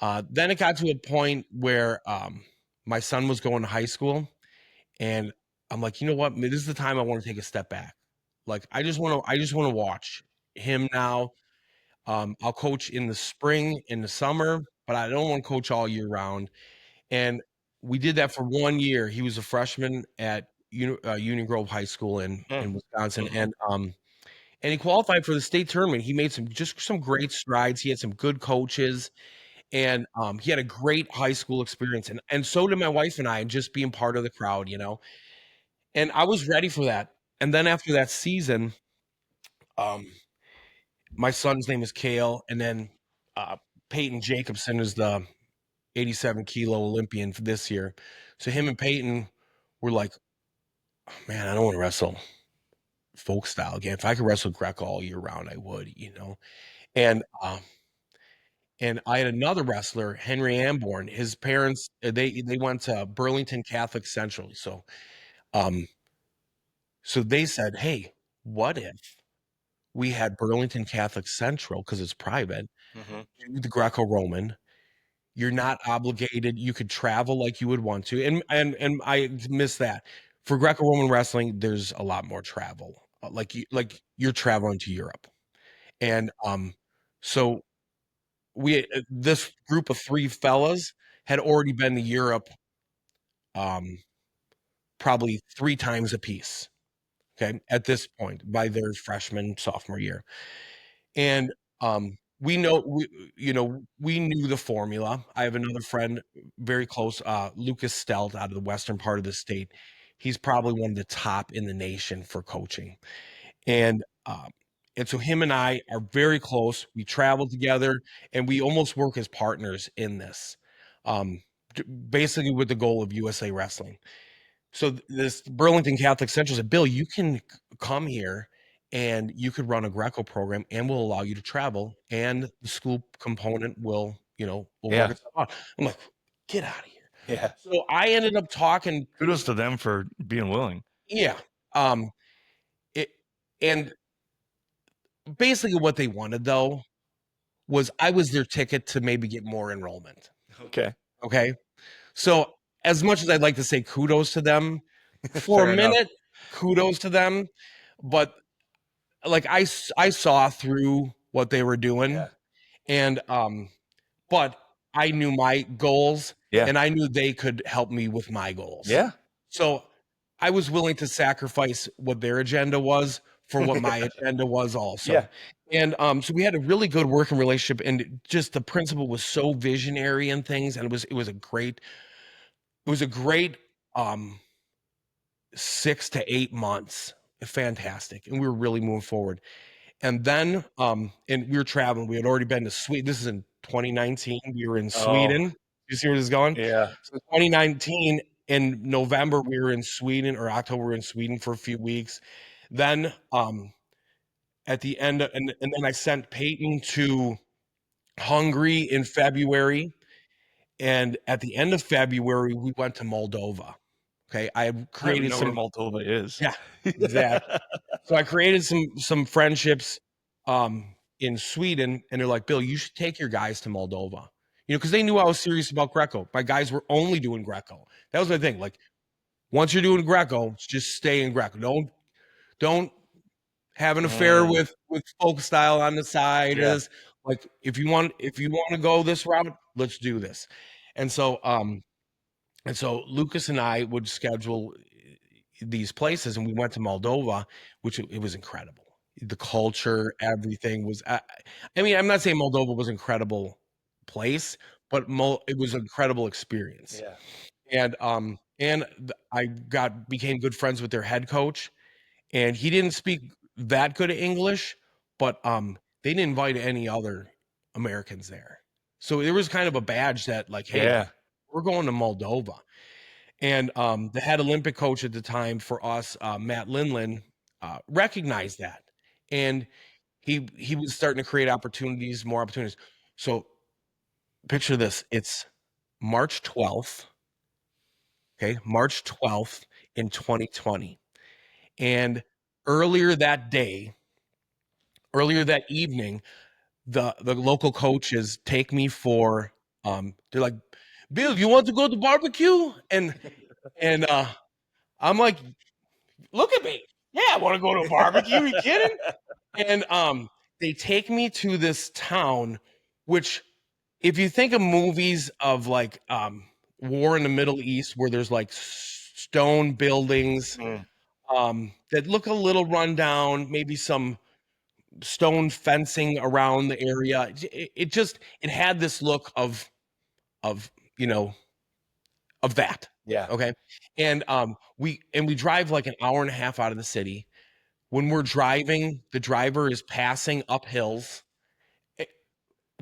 Then it got to a point where my son was going to high school, and I'm like, you know what? This is the time I want to take a step back. Like I just want to watch him now. I'll coach in the spring, in the summer, but I don't want to coach all year round. And we did that for 1 year. He was a freshman at Union Grove High School in Wisconsin, and he qualified for the state tournament. He made some great strides. He had some good coaches, and he had a great high school experience. And so did my wife and I, and just being part of the crowd, And I was ready for that. And then after that season, my son's name is Kahle, and then Peyton Jacobson is the 87 kilo Olympian for this year. So him and Peyton were like, oh, man, I don't want to wrestle folk style again. If I could wrestle Greco all year round, I would, you know. And I had another wrestler, Henry Amborn. His parents, they went to Burlington Catholic Central. So they said, hey, what if we had Burlington Catholic Central, because it's private, do the Greco-Roman. You're not obligated. You could travel like you would want to. And I miss that. For Greco-Roman wrestling, there's a lot more travel. Like you're traveling to Europe. And so this group of 3 fellas had already been to Europe probably 3 times apiece. Okay, at this point, by their freshman, sophomore year. And we knew the formula. I have another friend very close, Lucas Stelt, out of the western part of the state. He's probably one of the top in the nation for coaching. And so him and I are very close. We travel together and we almost work as partners in this, basically with the goal of USA Wrestling. So this Burlington Catholic Central said, Bill, you can come here and you could run a Greco program and we'll allow you to travel and the school component will work itself out. I'm like, get out of here. Yeah. So I ended up talking. Kudos to them for being willing. Yeah. And basically what they wanted though was I was their ticket to maybe get more enrollment. Okay. So as much as I'd like to say kudos to them for a minute, kudos to them. But like I saw through what they were doing and, but I knew my goals and I knew they could help me with my goals. Yeah. So I was willing to sacrifice what their agenda was for what my agenda was also. Yeah. And so we had a really good working relationship and just the principal was so visionary and things. And it was a great 6 to 8 months. Fantastic. And we were really moving forward. And then, and we were traveling. We had already been to Sweden. This is in 2019. We were in Sweden. You see where this is going? Yeah. So 2019 in November, we were in Sweden, or October, we were in Sweden for a few weeks. Then, at the end, and then I sent Peyton to Hungary in February. And at the end of February, we went to Moldova. Okay, I created where Moldova is. Yeah, exactly. So I created some friendships in Sweden, and they're like, Bill, you should take your guys to Moldova. Because they knew I was serious about Greco. My guys were only doing Greco. That was my thing. Like, once you're doing Greco, just stay in Greco. Don't have an affair with folk style on the side. Yeah. Like, if you want to go this route, let's do this. And so Lucas and I would schedule these places, and we went to Moldova, which it was incredible. The culture, everything was. I mean, I'm not saying Moldova was an incredible place, but it was an incredible experience. Yeah. And I became good friends with their head coach, and he didn't speak that good English, but they didn't invite any other Americans there. So there was kind of a badge that, like, hey, we're going to Moldova. And the head Olympic coach at the time for us, Matt Lindland, recognized that. And he was starting to create more opportunities. So picture this. It's March 12th. Okay, March 12th in 2020. And earlier that evening, the local coaches take me for, they're like, Bill, you want to go to barbecue? And I'm like, look at me. Yeah, I want to go to a barbecue. Are you kidding? And they take me to this town, which, if you think of movies of like war in the Middle East, where there's like stone buildings that look a little rundown, maybe some stone fencing around the area. It had this look of that. Yeah. Okay. And we drive like an hour and a half out of the city. When we're driving, the driver is passing up hills.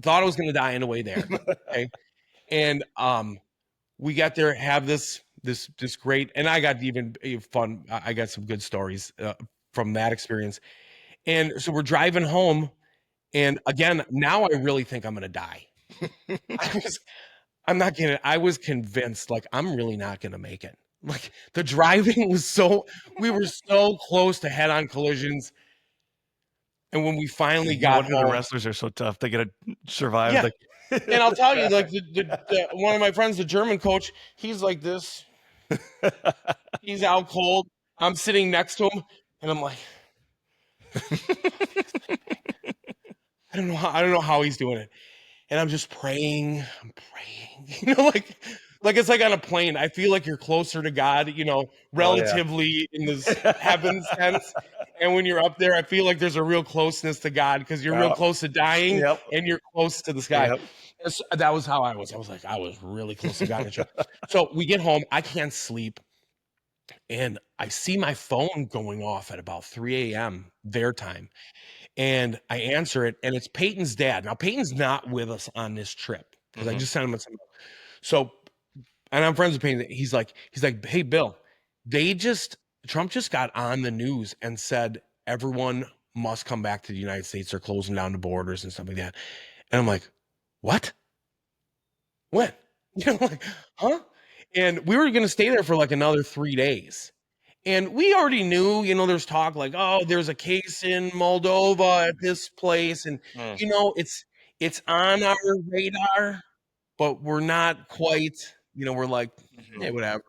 Thought I was going to die on the way there. Okay. And we got there, have this great, and I got even fun. I got some good stories from that experience. And so we're driving home, and again, now I really think I'm gonna die. I'm not kidding. I was convinced, like, I'm really not gonna make it. Like, the driving was we were so close to head-on collisions. And when we finally No got wonder the home, wrestlers are so tough. They gotta survive. yeah. The And I'll tell you, like, one of my friends, the German coach, he's like this. He's out cold. I'm sitting next to him, and I'm like, I don't know how he's doing it. And I'm just praying. I'm praying. You know, like it's like on a plane. I feel like you're closer to God, you know, relatively in this heaven sense. And when you're up there, I feel like there's a real closeness to God because you're real close to dying and you're close to the sky. And so that was how I was. I was like, I was really close to God. So we get home. I can't sleep. And I see my phone going off at about 3 a.m. their time. And I answer it, and it's Peyton's dad. Now, Peyton's not with us on this trip because I just sent him a signal. So, and I'm friends with Peyton. He's like, hey, Bill, Trump just got on the news and said everyone must come back to the United States. They're closing down the borders and stuff like that. And I'm like, what? When? You know, like, huh? And we were going to stay there for like another 3 days. And we already knew, you know, there's talk like, oh, there's a case in Moldova at this place. And, you know, it's on our radar, but we're not quite, you know, we're like, hey, whatever.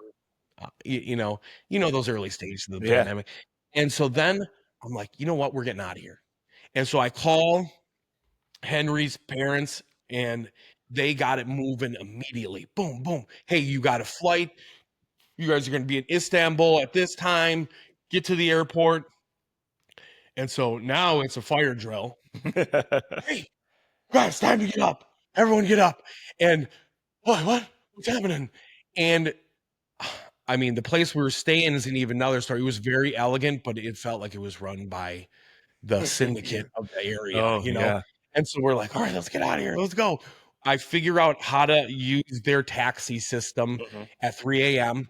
You know, those early stages of the pandemic. And so then I'm like, you know what? We're getting out of here. And so I call Henry's parents, and they got it moving immediately. Boom, boom. Hey, you got a flight. You guys are going to be in Istanbul at this time. Get to the airport. And so now it's a fire drill. Hey, guys, time to get up. Everyone get up. And what's happening? And I mean, the place we were staying is even another story. It was very elegant, but it felt like it was run by the syndicate of the area, you know? Yeah. And so we're like, all right, let's get out of here. Let's go. I figure out how to use their taxi system at 3 a.m.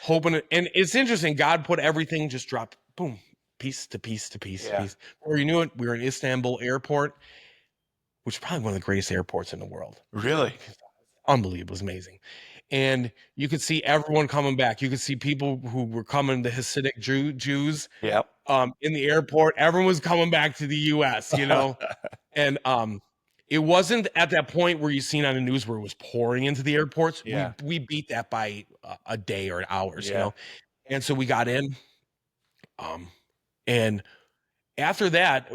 Hoping it, and it's interesting. God put everything, just dropped, boom, piece to piece to piece to piece. Before you knew it, we were in Istanbul airport, which is probably one of the greatest airports in the world. Really? Unbelievable. It was amazing. And you could see everyone coming back. You could see people who were coming, the Hasidic Jews. Yep. In the airport, everyone was coming back to the U.S., you know? And it wasn't at that point where you seen on the news where it was pouring into the airports. Yeah. We beat that by a day or hours, you know? And so we got in. And after that,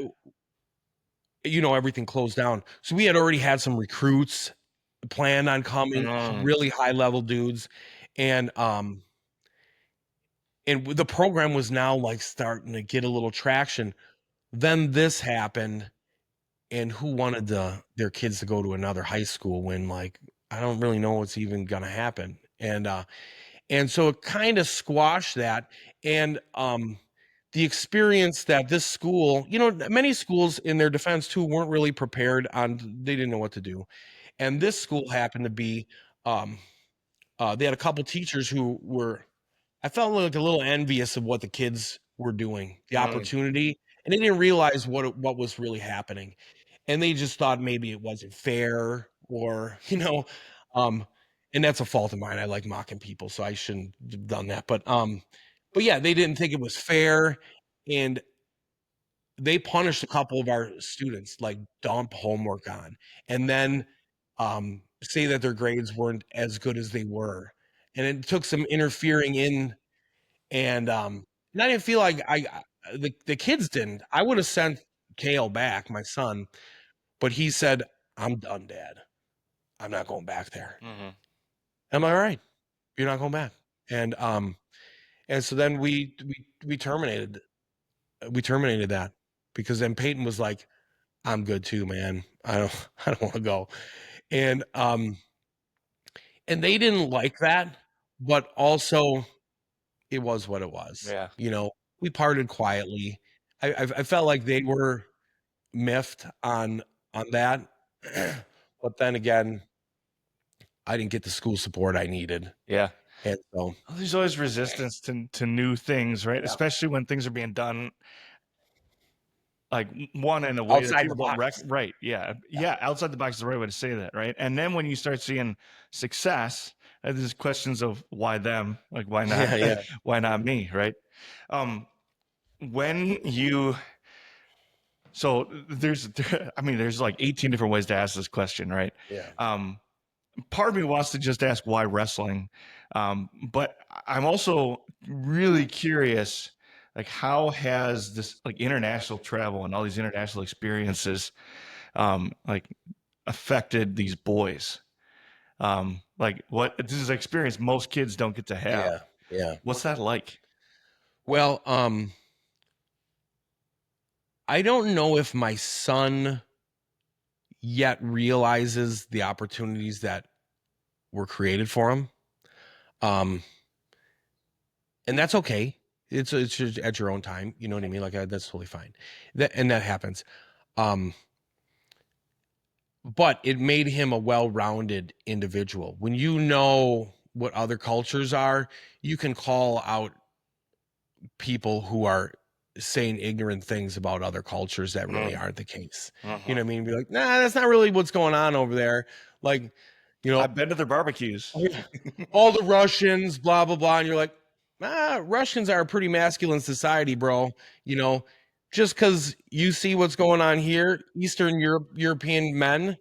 you know, everything closed down. So we had already had some recruits planned on coming, really high level dudes. And the program was now like starting to get a little traction. Then this happened. And who wanted their kids to go to another high school when, like, I don't really know what's even going to happen. And so it kind of squashed that. And the experience that this school, you know, many schools in their defense too weren't really prepared they didn't know what to do. And this school happened to be, they had a couple teachers who were, I felt like a little envious of what the kids were doing, the opportunity, and they didn't realize what was really happening. And they just thought maybe it wasn't fair, or, you know, and that's a fault of mine. I like mocking people, so I shouldn't have done that. But yeah, they didn't think it was fair, and they punished a couple of our students, like dump homework on, and then say that their grades weren't as good as they were. And it took some interfering in, and I didn't feel like the kids didn't. I would have sent Kale back, my son, but he said, I'm done, Dad. I'm not going back there. I'm like, all right, you're not going back. And so then we terminated that, because then Peyton was like, I'm good too, man. I don't want to go. And they didn't like that, but also it was what it was. Yeah. You know, we parted quietly. I felt like they were miffed on that. But then again, I didn't get the school support I needed. Yeah. And so Well, there's always resistance to new things, right? Yeah. Especially when things are being done like one in a way that Outside people the don't box. right. Yeah. Outside the box is the right way to say that, right? And then when you start seeing success, there's questions of why them, like why not, Yeah. why not me, right? When you, so there's like 18 different ways to ask this question, right? Yeah. Part of me wants to just ask why wrestling, but I'm also really curious, like how has this like international travel and all these international experiences like affected these boys? Like what this is an experience most kids don't get to have. Yeah. What's that like? Well, I don't know if my son yet realizes the opportunities that were created for him. And that's okay. It's just at your own time. You know what I mean? Like that's totally fine. That happens. But it made him a well-rounded individual. When you know what other cultures are, you can call out people who are saying ignorant things about other cultures that really aren't the case. You know what I mean? Be like, nah, that's not really what's going on over there. Like, you know, I've been to their barbecues. all the Russians, blah, blah, blah. And you're like, Russians are a pretty masculine society, bro. You know, just because you see what's going on here, Eastern European men,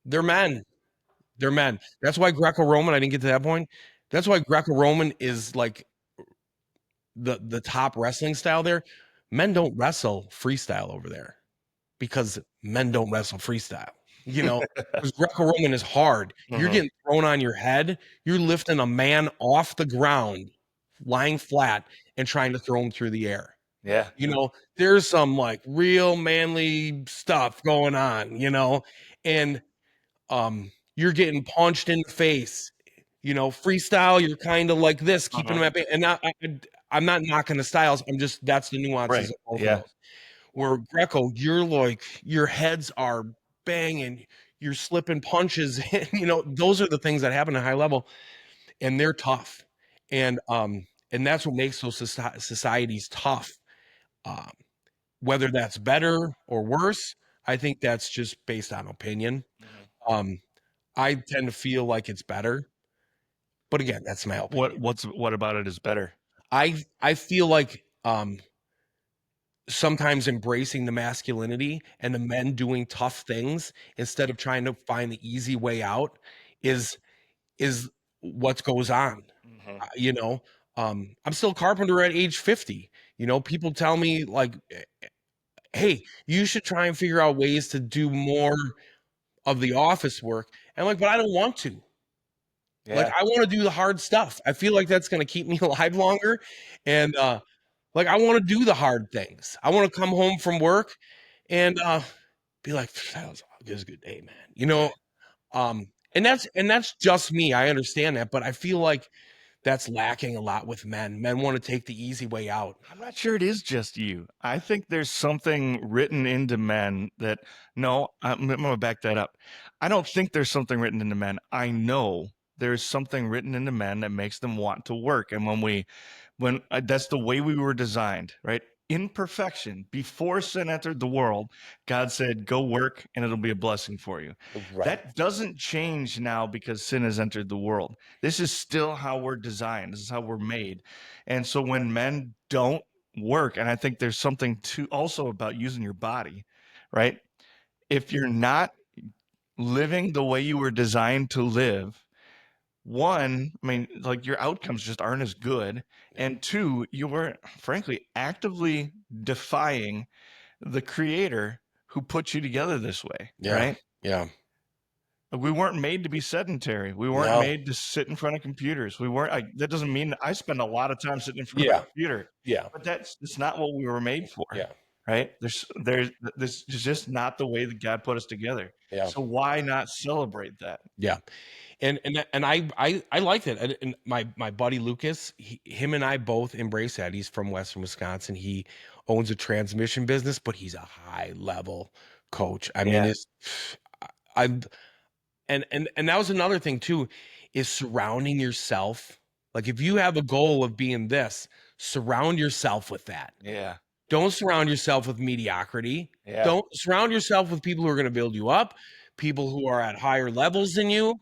they're men. They're men. That's why Greco-Roman, I didn't get to that point. That's why Greco-Roman is like the top wrestling style there. Men don't wrestle freestyle over there because men don't wrestle freestyle. You know, because Greco-Roman is hard. You're getting thrown on your head. You're lifting a man off the ground, lying flat, and trying to throw him through the air. Yeah. You know, there's some like real manly stuff going on, you know, and you're getting punched in the face. You know, freestyle, you're kind of like this, keeping them at bay. And I'm not knocking the styles. I'm just, that's the nuances of both of those. Where Greco, you're like, your heads are banging, you're slipping punches. You know, those are the things that happen at high level, and they're tough. And that's what makes those societies tough. Whether that's better or worse, I think that's just based on opinion. I tend to feel like it's better. But again, that's my opinion. What about it is better? I feel like sometimes embracing the masculinity and the men doing tough things instead of trying to find the easy way out is what goes on. You know, I'm still a carpenter at age 50. You know, people tell me like, hey, you should try and figure out ways to do more of the office work. And I'm like, but I don't want to. Yeah. Like, I want to do the hard stuff. I feel like that's going to keep me alive longer. And like, I want to do the hard things. I want to come home from work and be like, that was a good day, man. You know, and that's just me. I understand that, but I feel like that's lacking a lot with men. Men want to take the easy way out. I'm not sure it is just you. I think there's something written into men that, no, I'm going to back that up. I don't think there's something written into men. I know there's something written into men that makes them want to work. And when that's the way we were designed, right? In perfection, before sin entered the world, God said, go work and it'll be a blessing for you. Right. That doesn't change now because sin has entered the world. This is still how we're designed. This is how we're made. And so when men don't work, and I think there's something too also about using your body, right? If you're not living the way you were designed to live, one, I mean, like your outcomes just aren't as good. And two, you were frankly actively defying the creator who put you together this way. Right? Yeah. We weren't made to be sedentary. We weren't made to sit in front of computers. We weren't, that doesn't mean that I spend a lot of time sitting in front of a computer. Yeah. But that's not what we were made for. Yeah. Right? This is just not the way that God put us together. Yeah. So why not celebrate that? Yeah. And I like that. And my buddy Lucas, him and I both embrace that. He's from Western Wisconsin. He owns a transmission business, but he's a high level coach. I mean, And that was another thing too, is surrounding yourself. Like if you have a goal of being this, surround yourself with that. Yeah. Don't surround yourself with mediocrity. Yeah. Don't surround yourself with people who are going to build you up, people who are at higher levels than you,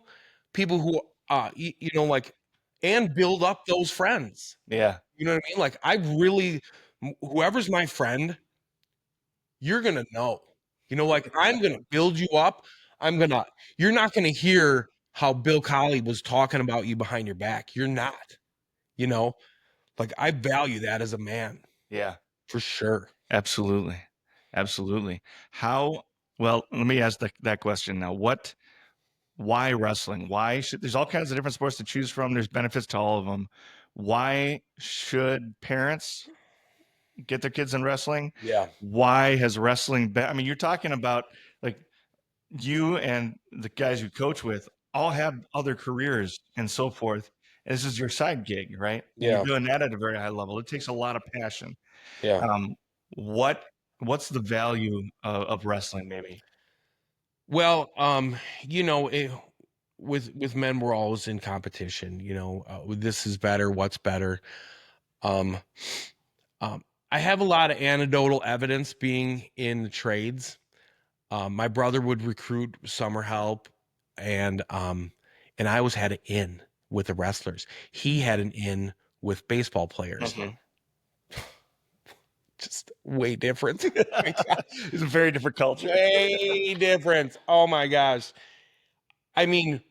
people who you know, like, and build up those friends. Yeah. You know what I mean? Like I really, whoever's my friend, you're going to know. You know, like I'm going to build you up. You're not going to hear how Bill Kahle was talking about you behind your back. You're not, you know, like I value that as a man. Yeah. For sure. Absolutely. Absolutely. Well, let me ask that question now. Why wrestling? There's all kinds of different sports to choose from. There's benefits to all of them. Why should parents get their kids in wrestling? Yeah. Why has wrestling been, I mean, you're talking about like you and the guys you coach with all have other careers and so forth. This is your side gig, right? Yeah. You're doing that at a very high level. It takes a lot of passion. Yeah. What's the value of wrestling, maybe? Well, you know, with men, we're always in competition. You know, this is better. What's better? I have a lot of anecdotal evidence being in the trades. My brother would recruit summer help, and I always had an in with the wrestlers. He had an in with baseball players. Just way different. It's a very different culture. Way different. Oh my gosh. I mean,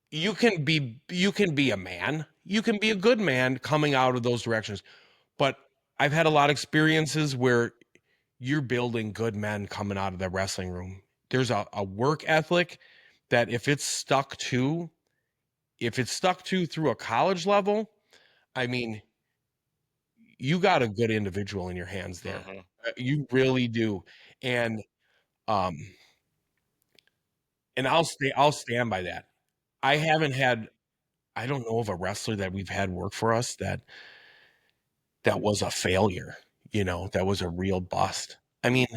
you can be a man. You can be a good man coming out of those directions. But I've had a lot of experiences where you're building good men coming out of the wrestling room. There's a work ethic that if it's stuck to through a college level, I mean, you got a good individual in your hands there. You really do. And I'll stand by that. I don't know of a wrestler that we've had work for us that was a failure, you know, that was a real bust. I mean,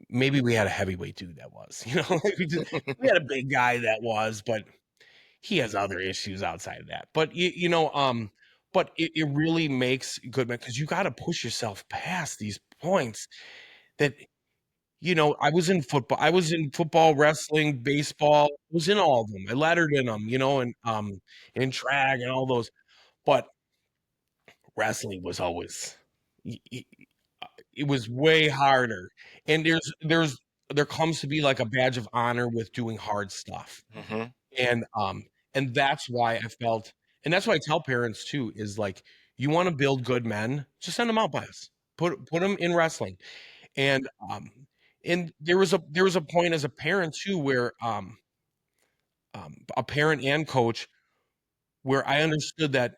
maybe we had a heavyweight dude that was, you know, we had a big guy that was, but he has other issues outside of that. But you know, but it really makes good men, because you got to push yourself past these points that, you know, I was in football, wrestling, baseball, I was in all of them. I lettered in them, you know, and in track and all those. But wrestling was always, it was way harder. And there comes to be like a badge of honor with doing hard stuff. And that's why I felt, and that's why I tell parents too, is like, you want to build good men, just send them out by us. Put them in wrestling. And there was a point as a parent too where a parent and coach, where I understood that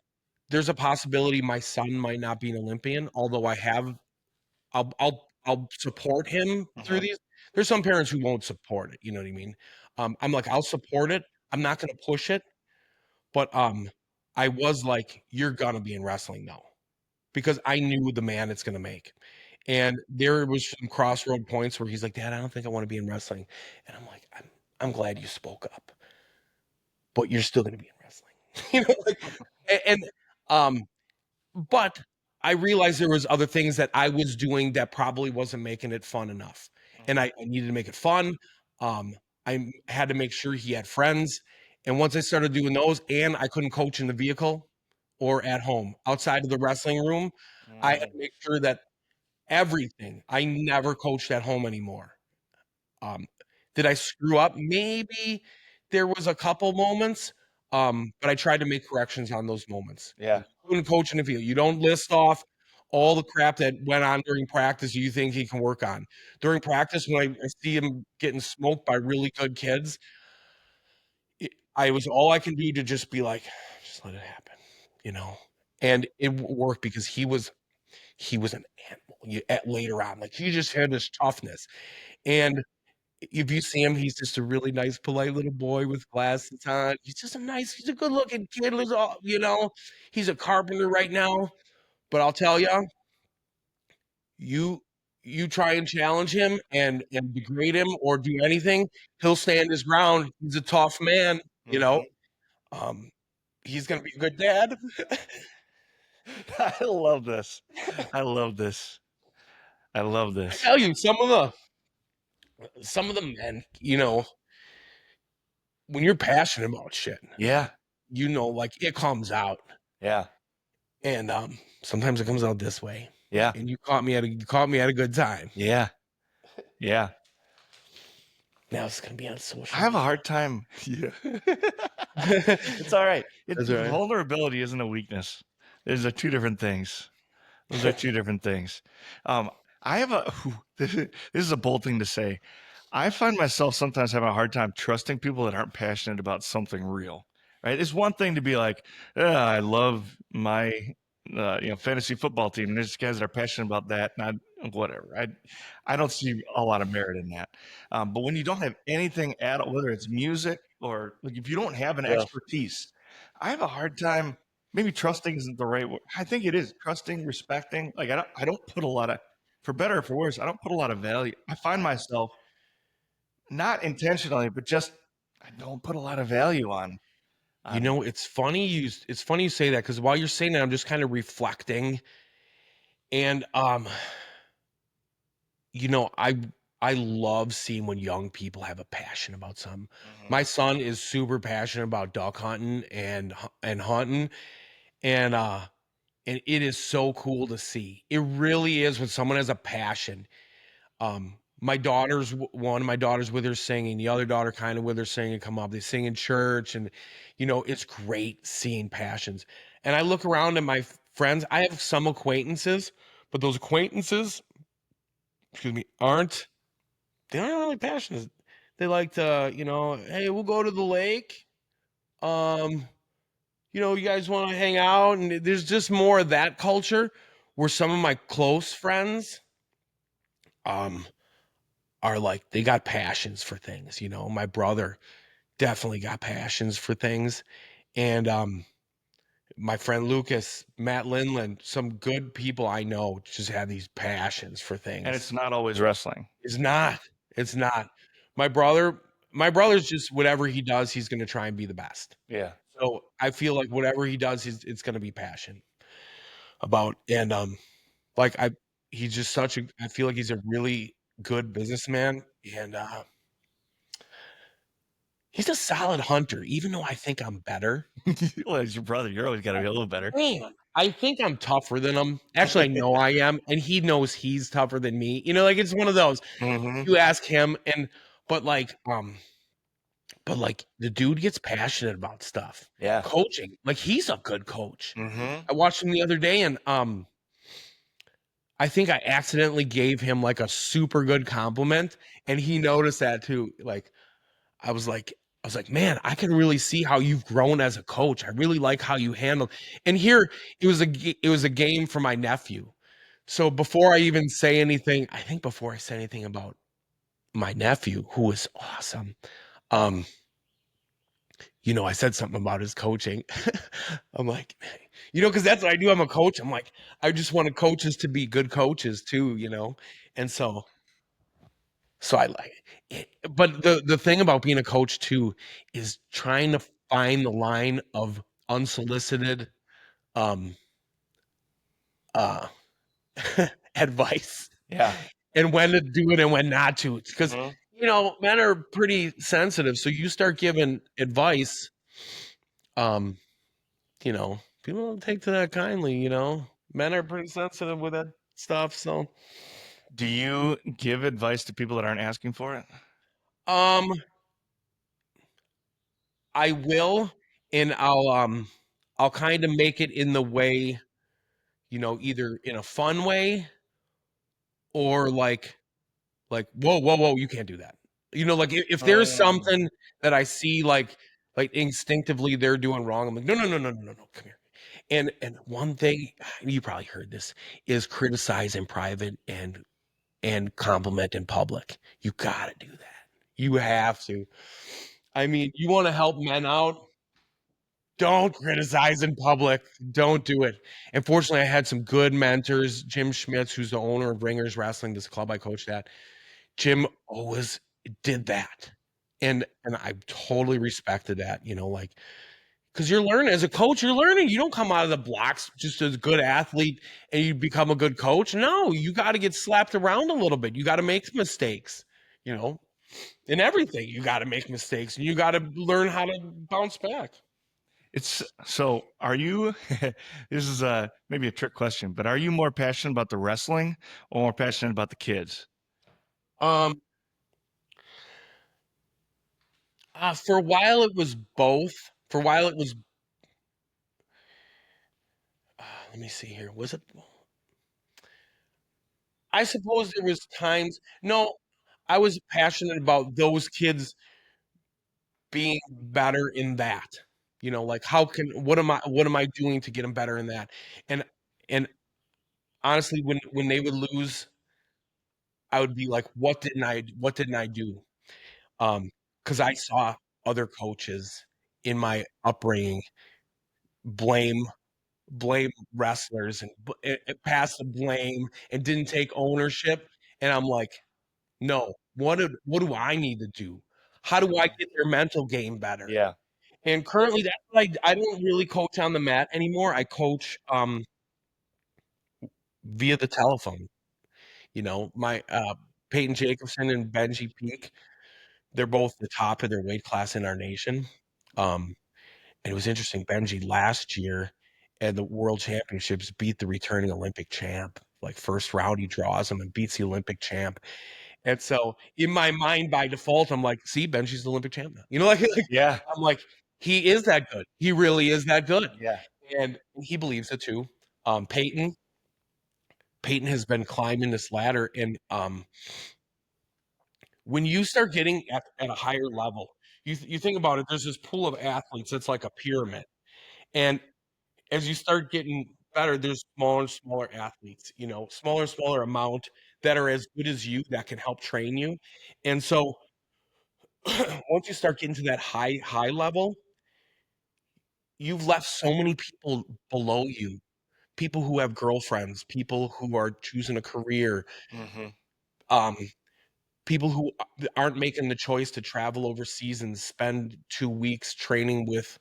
there's a possibility my son might not be an Olympian, although I'll support him through these. There's some parents who won't support it, you know what I mean? I'm like, I'll support it. I'm not going to push it. But I was like, you're gonna be in wrestling now, because I knew the man it's gonna make. And there was some crossroad points where he's like, Dad, I don't think I want to be in wrestling. And I'm like, I'm glad you spoke up, but you're still gonna be in wrestling. You know, like, but I realized there was other things that I was doing that probably wasn't making it fun enough. And I needed to make it fun. I had to make sure he had friends. And once I started doing those, and I couldn't coach in the vehicle or at home outside of the wrestling room, I had to make sure that everything, I never coached at home anymore. Did I screw up? Maybe there was a couple moments, but I tried to make corrections on those moments. Yeah. Couldn't coach in the field. You don't list off all the crap that went on during practice you think he can work on. During practice, when I see him getting smoked by really good kids, I was all I can do to just be like, just let it happen, you know? And it worked because he was an animal later on. Like, he just had this toughness. And if you see him, he's just a really nice, polite little boy with glasses on. He's a good looking kid. You know, he's a carpenter right now. But I'll tell you, you try and challenge him and degrade him or do anything, he'll stand his ground. He's a tough man, you know. He's gonna be a good dad. I love this. I love this. I love I this. tell you, some of the men, you know, when you're passionate about shit, Yeah. you know, like it comes out. Yeah. And sometimes it comes out this way. Yeah. And you caught me at a good time. Yeah. Yeah. Now it's gonna be on social. I have a hard time. Yeah. It's all right. That's all right. Vulnerability isn't a weakness. Those are two different things. Those are two different things. I have this is a bold thing to say. I find myself sometimes having a hard time trusting people that aren't passionate about something real. Right? It's one thing to be like, I love my fantasy football team. And there's guys that are passionate about that. And whatever. I don't see a lot of merit in that. But when you don't have anything at all, whether it's music or like if you don't have an expertise, I have a hard time. Maybe trusting isn't the right word. I think it is trusting, respecting. Like I don't put a lot of, for better or for worse, I don't put a lot of value. I find myself not intentionally, but just I don't put a lot of value on. You know, it's funny you say that, because while you're saying that, I'm just kind of reflecting. And you know, I love seeing when young people have a passion about something. My son is super passionate about duck hunting and hunting, and it is so cool to see. It really is when someone has a passion. My daughter's one of my daughters with her singing, the other daughter kind of with her singing come up. They sing in church, and you know, it's great seeing passions. And I look around at my friends. I have some acquaintances, but those acquaintances, excuse me, they're not really passionate. They like to, you know, hey, we'll go to the lake. You know, you guys want to hang out, and there's just more of that culture where some of my close friends are like, they got passions for things. You know, my brother definitely got passions for things. And my friend Lucas, Matt Linland, some good people I know just have these passions for things. And it's not always wrestling. It's not. My brother's just, whatever he does, he's going to try and be the best. Yeah. So I feel like whatever he does, it's going to be passion about. And like he's just I feel like he's a really good businessman, and he's a solid hunter, even though I think I'm better. Well, as your brother, you're always got to be a little better. Man, I think I'm tougher than him. Actually, I know I am, and he knows he's tougher than me. You know, like it's one of those. You ask him, but like the dude gets passionate about stuff. Yeah. Coaching, like he's a good coach. I watched him the other day, and I think I accidentally gave him like a super good compliment, and he noticed that too. Like I was like, man, I can really see how you've grown as a coach. I really like how you handle. And here it was a game for my nephew. So before I even say anything, about my nephew, who was awesome, you know, I said something about his coaching. I'm like, you know, because that's what I do. I'm a coach. I'm like, I just want coaches to be good coaches too, you know? And so I like it. But the thing about being a coach too is trying to find the line of unsolicited advice. Yeah. And when to do it and when not to. Because you know, men are pretty sensitive. So you start giving advice, you know, people don't take to that kindly, you know. Men are pretty sensitive with that stuff. So do you give advice to people that aren't asking for it? I will, and I'll kind of make it in the way, you know, either in a fun way or like whoa, you can't do that. You know, like if there's something that I see like instinctively they're doing wrong, I'm like, no, come here. And one thing, you probably heard this, is criticize in private and compliment in public. You got to do that. You have to. I mean, you want to help men out, Don't criticize in public. Don't do it. And fortunately, I had some good mentors. Jim Schmitz, who's the owner of Ringers Wrestling, this club I coached at. Jim always did that. And I totally respected that, like, because you're learning as a coach, you're learning. You don't come out of the blocks just as a good athlete and you become a good coach. No, you got to get slapped around a little bit. You got to make mistakes, in everything. You got to make mistakes and you got to learn how to bounce back. Are you, this is maybe a trick question, but are you more passionate about the wrestling or more passionate about the kids? For a while it was both. For a while it was, let me see here. Was it? I suppose there was times. No, I was passionate about those kids being better in that. Like what am I doing to get them better in that? And honestly, when they would lose, I would be like, what didn't I do? Because I saw other coaches in my upbringing blame wrestlers and pass the blame and didn't take ownership. And I'm like, no, what do I need to do? How do I get their mental game better? Yeah. And currently that's like, I don't really coach on the mat anymore. I coach via the telephone. My Peyton Jacobson and Benji Peak, they're both the top of their weight class in our nation. And it was interesting. Benji last year at the World Championships beat the returning Olympic champ. Like first round, he draws him and beats the Olympic champ. And so in my mind, by default, I'm like, see, Benji's the Olympic champ now. Yeah. I'm like, he is that good. He really is that good. Yeah. And he believes it too. Peyton has been climbing this ladder. And when you start getting at a higher level, you think about it, there's this pool of athletes that's like a pyramid. And as you start getting better, there's smaller and smaller athletes, smaller and smaller amount that are as good as you that can help train you. And so once you start getting to that high level, you've left so many people below you, people who have girlfriends, people who are choosing a career, people who aren't making the choice to travel overseas and spend 2 weeks training with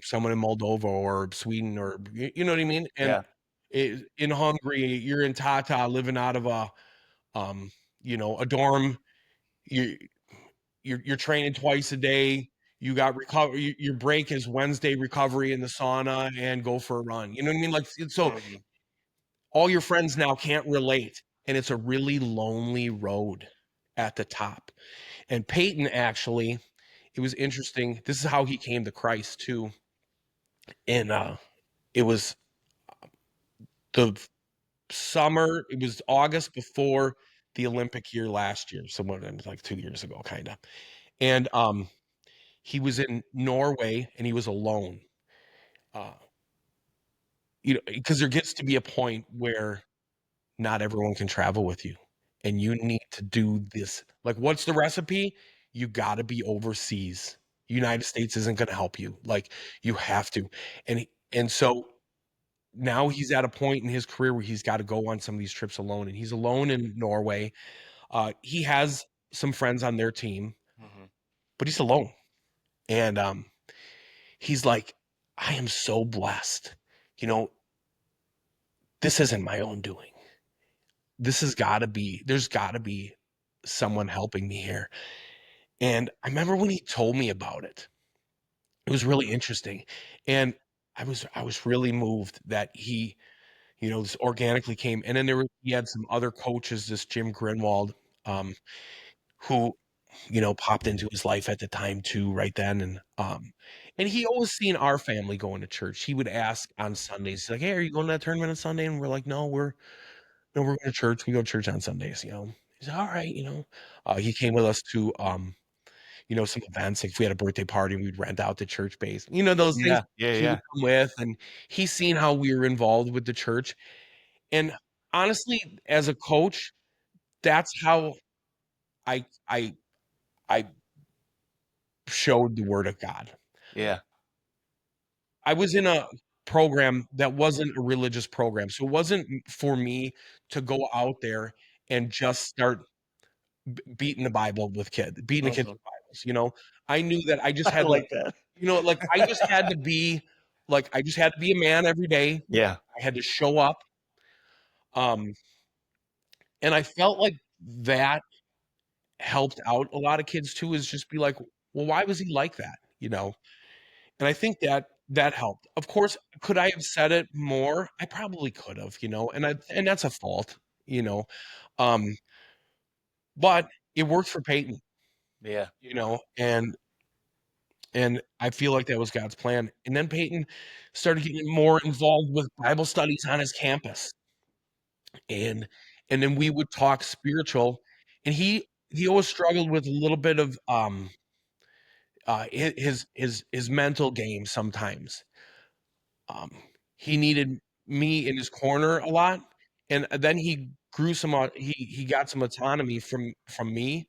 someone in Moldova or Sweden, or you know what I mean? And in Hungary, you're in Tata living out of a dorm. You're training twice a day. You got your break is Wednesday recovery in the sauna and go for a run. You know what I mean? Like, so all your friends now can't relate, and it's a really lonely road at the top. And Peyton, actually, it was interesting. This is how he came to Christ too. And it was the summer. It was August before the Olympic year last year. Somewhat like 2 years ago, kind of. And he was in Norway and he was alone. Because there gets to be a point where not everyone can travel with you, and you need to do this. Like, what's the recipe? You got to be overseas. United States isn't going to help you. Like, you have to. And so now he's at a point in his career where he's got to go on some of these trips alone, and he's alone in Norway. He has some friends on their team, but he's alone. And he's like, I am so blessed. This isn't my own doing. There's got to be someone helping me here. And I remember when he told me about it, it was really interesting. And I was really moved that he, this organically came. And then he had some other coaches, this Jim Grinwald, who, popped into his life at the time too, right then. And he always seen our family going to church. He would ask on Sundays, like, hey, are you going to that tournament on Sunday? And we're like, no, we're going to church. We go to church on Sundays, He's all right, he came with us to, some events. Like if we had a birthday party, we'd rent out the church base, those things he would come with. And he's seen how we were involved with the church. And honestly, as a coach, that's how I showed the word of God. Yeah. I was in a program that wasn't a religious program. So it wasn't for me to go out there and just start beating the Bible with beating the kids Mhm. with Bibles, you know? I knew that I just I had to, like that. you know, like I just had to be I just had to be a man every day. Yeah. I had to show up. Um, and I felt like that helped out a lot of kids too, is just be like, well, why was he like that? You know? And I think that that helped. Of course, could I have said it more? I probably could have, you know, and that's a fault, you know. Um, but it worked for Peyton, Yeah. you know, and I feel like that was God's plan. And then Peyton started getting more involved with Bible studies on his campus. And then we would talk spiritual, and he always struggled with a little bit of his mental game sometimes. Um, he needed me in his corner a lot, and then he grew some he got some autonomy from me,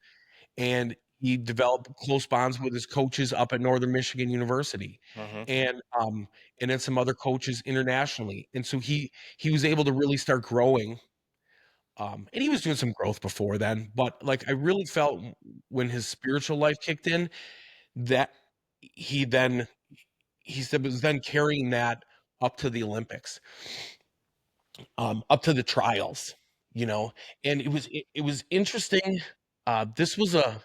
and he developed close bonds with his coaches up at Northern Michigan University, Mhm. and then some other coaches internationally. And so he was able to really start growing. And he was doing some growth before then, but like I really felt when his spiritual life kicked in that he then he said was then carrying that up to the Olympics, up to the trials, you know. And it was interesting. This was a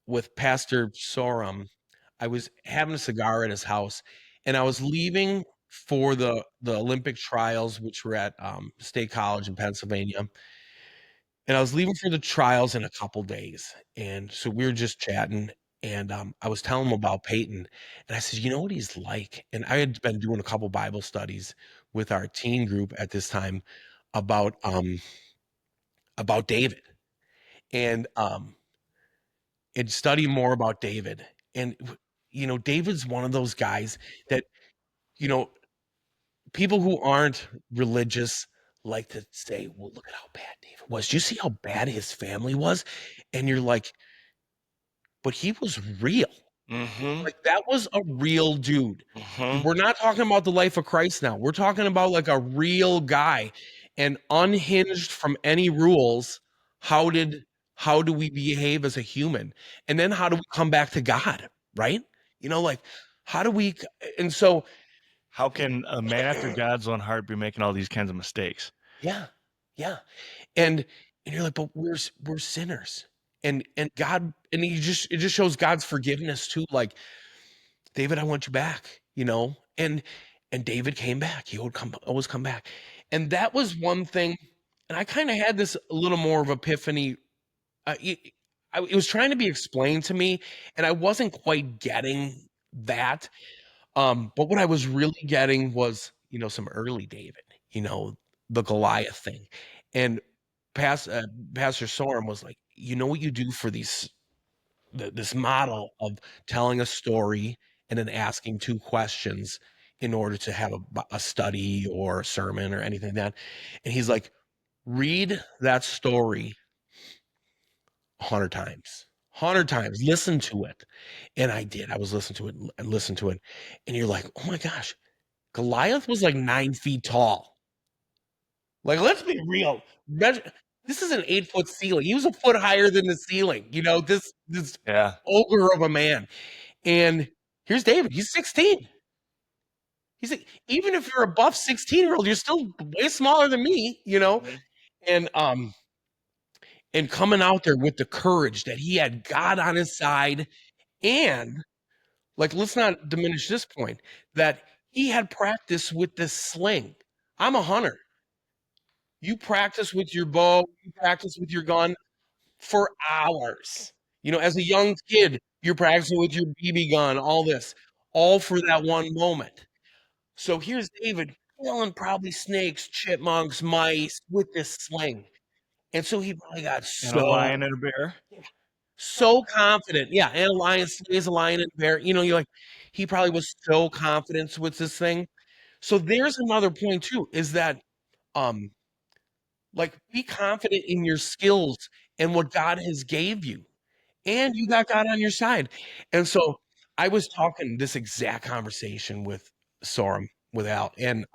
with Pastor Sorum. I was having a cigar at his house, and I was leaving for the Olympic trials, which were at State College in Pennsylvania. And I was leaving for the trials in a couple days, and so we were just chatting, and I was telling him about Peyton, and I said, "You know what he's like?" And I had been doing a couple Bible studies with our teen group at this time about David, and studying more about David. And you know, David's one of those guys that, you know, people who aren't religious like to say, "Well, look at how bad David was. Do you see how bad his family was?" And you're like, but he was real. Mhm. Like, that was a real dude. Mhm. We're not talking about the life of Christ now. We're talking about, like, a real guy, and unhinged from any rules, how did how do we behave as a human? And then how do we come back to God, right? You know, like, how do we and so How can a man after God's own heart be making all these kinds of mistakes? yeah, yeah. And you're like, "But we're sinners." And God and he just it just shows God's forgiveness too, like, David, I want you back, you know? And David came back. He would always come back. And that was one thing. And I kind of had this a little more of epiphany. It was trying to be explained to me, and I wasn't quite getting that. But what I was really getting was, you know, some early David, you know, the Goliath thing. And Pastor Sorum was like, you know what you do for this model of telling a story and then asking two questions in order to have a study or a sermon or anything like that. And he's like, read that story 100 times. 100 times, listen to it. And I did. I was listening to it and listened to it. And you're like, oh my gosh, Goliath was like 9 feet tall. Like, let's be real. This is an 8 foot ceiling. He was a foot higher than the ceiling. You know, this Yeah. ogre of a man. And here's David. He's 16. He's like, even if you're a buff 16-year-old, you're still way smaller than me, you know? Mhm. And coming out there with the courage that he had God on his side, and like, let's not diminish this point, that he had practice with this sling. I'm a hunter. You practice with your bow, you practice with your gun for hours. You know, as a young kid, you're practicing with your BB gun, all this, all for that one moment. So here's David killing probably snakes, chipmunks, mice with this sling. And so he probably got And a lion and a bear. so confident. Yeah, and a lion slays a lion and a bear. You know, you're like, he probably was so confident with this thing. So there's another point too, is that um like, be confident in your skills and what God has gave you. And you got God on your side. And so I was talking this exact conversation with saw him with Al, and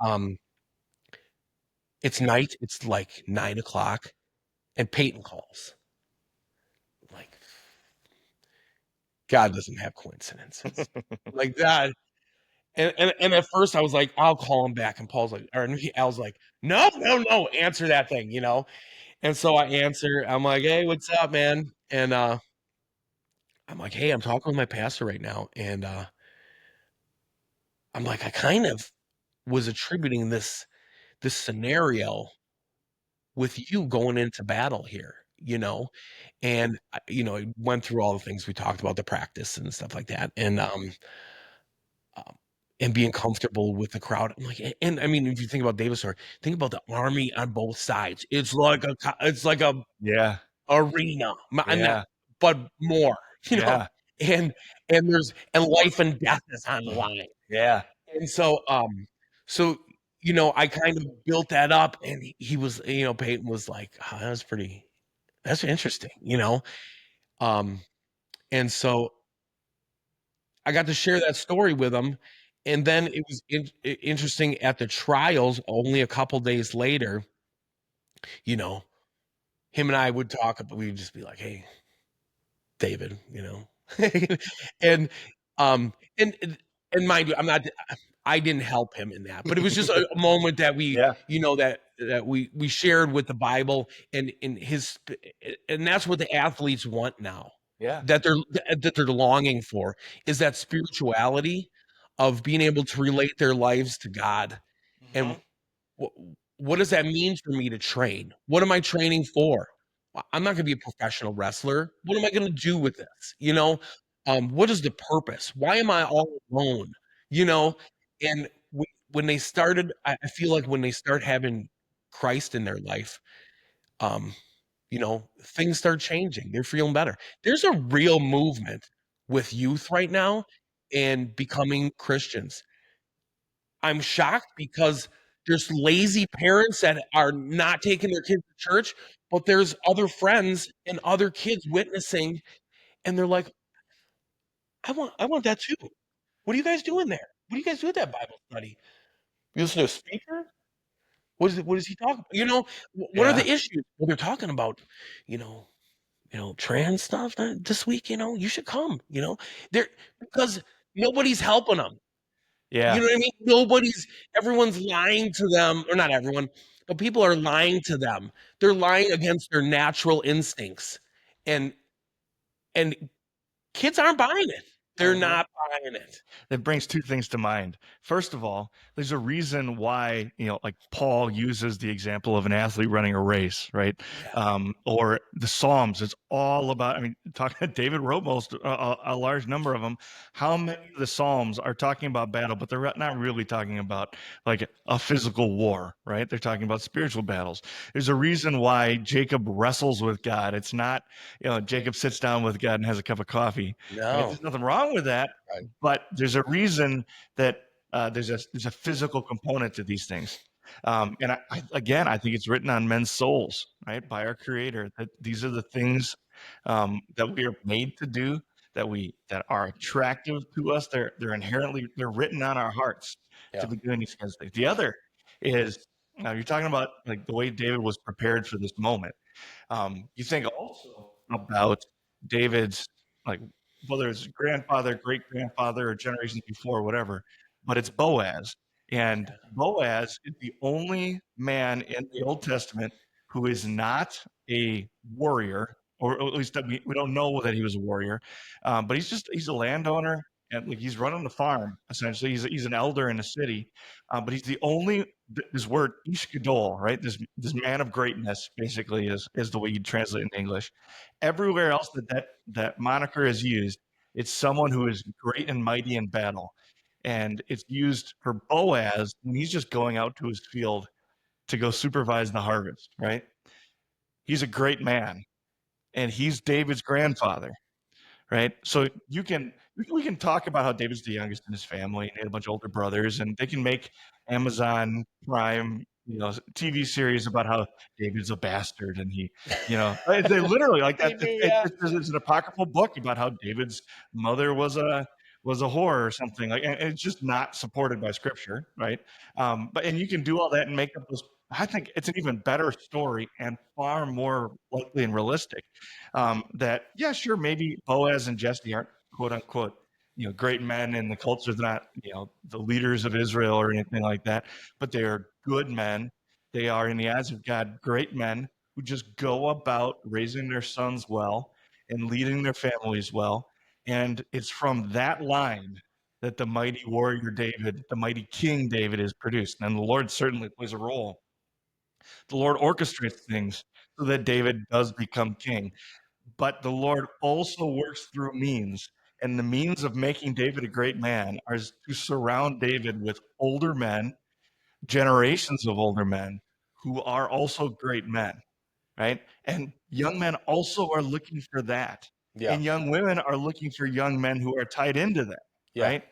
it's night. It's like 9 o'clock, and Peyton calls. Like, God doesn't have coincidences like that. And at first I was like, I'll call him back, and Paul's like, or Al's like, no, answer that thing, And so I answer. I'm like, hey, what's up, man? And I'm like, hey, I'm talking with my pastor right now, and I'm like, I kind of was attributing this scenario with you going into battle here, and I went through all the things we talked about, the practice and stuff like that, and being comfortable with the crowd. I'm like, and I mean, if you think about David's story, think about the army on both sides. It's like a Yeah. arena, Yeah. but more, Yeah. and and life and death is on the line. Yeah. And so, I kind of built that up, and he was, Peyton was like, oh, that's interesting, and so I got to share that story with him. And then it was interesting at the trials, only a couple days later, him and I would talk, but we'd just be like, hey, David, and and mind you, I didn't help him in that, but it was just a moment that we, Yeah. that we shared with the Bible, and that's what the athletes want now. Yeah. That they're longing for is that spirituality of being able to relate their lives to God. And what does that mean for me to train? What am I training for? I'm not going to be a professional wrestler. What am I going to do with this? What is the purpose? Why am I all alone? And when they started, I feel like when they start having Christ in their life, things start changing. They're feeling better. There's a real movement with youth right now and becoming Christians. I'm shocked because there's lazy parents that are not taking their kids to church, but there's other friends and other kids witnessing, and they're like, I want that too. What are you guys doing there? What do you guys do at that Bible study? You listen to a speaker? What is he talking about? What are the issues? Well, they're talking about, trans stuff this week, you should come, they're because nobody's helping them. Yeah. You know what I mean? Everyone's lying to them, or not everyone, but people are lying to them. They're lying against their natural instincts. And kids aren't buying it. They're not buying it. That brings two things to mind. First of all, there's a reason why, like Paul uses the example of an athlete running a race, right? Yeah. Or the Psalms. It's all about, talking David wrote a large number of them. How many of the Psalms are talking about battle, but they're not really talking about like a physical war, right? They're talking about spiritual battles. There's a reason why Jacob wrestles with God. It's not, Jacob sits down with God and has a cup of coffee. No. Right? There's nothing wrong with that, right. But there's a reason that there's a physical component to these things. And I think it's written on men's souls, right, by our Creator, that these are the things that we are made to do, that are attractive to us. They're written on our hearts to be doing these kinds of things. The other is, you're talking about like the way David was prepared for this moment. You think also about David's, like, whether it's grandfather, great grandfather, or generations before, whatever, but it's Boaz. And Boaz is the only man in the Old Testament who is not a warrior, or at least we don't know that he was a warrior, but he's a landowner, and like he's running the farm essentially. He's an elder in a city, but he's the only, this word Ish Gadol, right? This man of greatness basically is the way you translate it in English. Everywhere else that moniker is used, it's someone who is great and mighty in battle. And it's used for Boaz when he's just going out to his field to go supervise the harvest, right? He's a great man, and he's David's grandfather, right? So we can talk about how David's the youngest in his family, and he had a bunch of older brothers, and they can make Amazon Prime, TV series about how David's a bastard, and he, they literally like that. It's an apocryphal book about how David's mother was a was a whore or something like, and it's just not supported by scripture, right? And you can do all that and make up this. I think it's an even better story and far more likely and realistic. That yeah, sure, maybe Boaz and Jesse aren't quote unquote great men in the culture. They're not the leaders of Israel or anything like that, but they are good men. They are in the eyes of God great men who just go about raising their sons well and leading their families well. And it's from that line that the mighty warrior David, the mighty King David is produced. And the Lord certainly plays a role. The Lord orchestrates things so that David does become king. But the Lord also works through means. And the means of making David a great man are to surround David with older men, generations of older men who are also great men, right? And young men also are looking for that. Yeah. And young women are looking for young men who are tied into that, Yeah. right?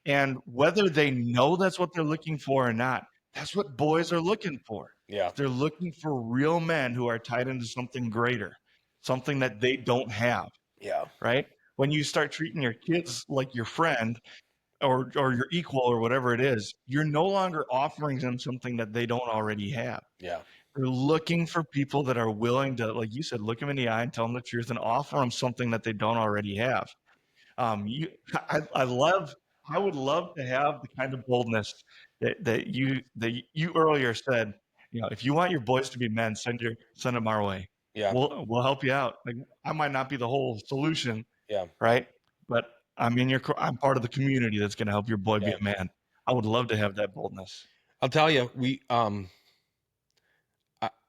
And whether they know that's what they're looking for or not, that's what boys are looking for. Yeah. They're looking for real men who are tied into something greater, something that they don't have. Yeah. Right? When you start treating your kids like your friend or your equal or whatever it is, you're no longer offering them something that they don't already have. Yeah. They're looking for people that are willing to, like you said, look them in the eye and tell them the truth and offer them something that they don't already have. I would love to have the kind of boldness that you earlier said. If you want your boys to be men, send them our way. Yeah. We'll help you out. Like I might not be the whole solution, Yeah. right? But I'm part of the community that's going to help your boy be a man. I would love to have that boldness. I'll tell you,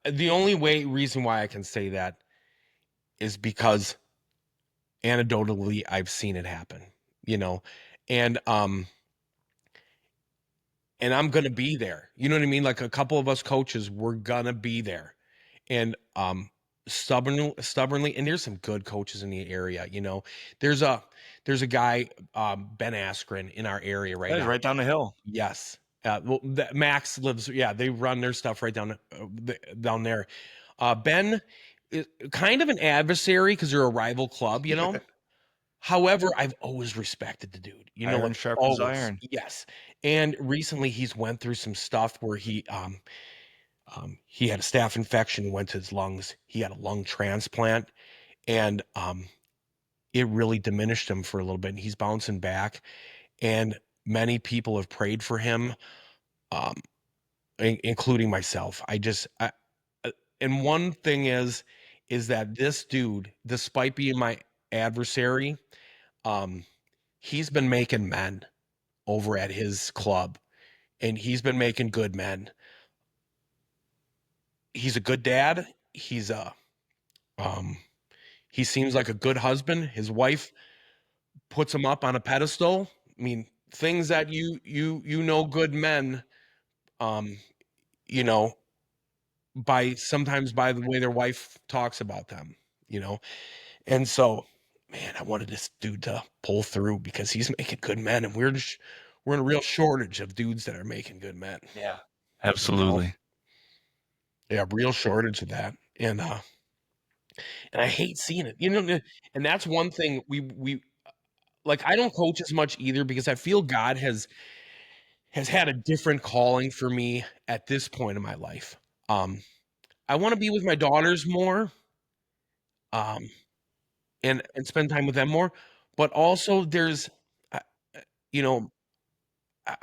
the only reason why I can say that is because anecdotally I've seen it happen, and I'm going to be there. You know what I mean? Like a couple of us coaches, we're going to be there. And stubbornly, and there's some good coaches in the area, There's a guy, Ben Askren, in our area right now. Right down the hill. Yes. Max lives, they run their stuff right down there. Ben is kind of an adversary because they're a rival club, However, I've always respected the dude. Iron sharpens iron. Yes. And recently he's went through some stuff where he had a staph infection, went to his lungs. He had a lung transplant, and it really diminished him for a little bit. And he's bouncing back, and many people have prayed for him, including myself. And one thing is that this dude, despite being my adversary, he's been making men over at his club, and he's been making good men. He's a good dad. He seems like a good husband. His wife puts him up on a pedestal. I mean, things that good men, sometimes by the way their wife talks about them, And so, man, I wanted this dude to pull through because he's making good men, and we're in a real shortage of dudes that are making good men. Yeah, absolutely. Yeah, real shortage of that. And I hate seeing it, and that's one thing we like. I don't coach as much either because I feel God has had a different calling for me at this point in my life. I want to be with my daughters more, and spend time with them more, but also there's, I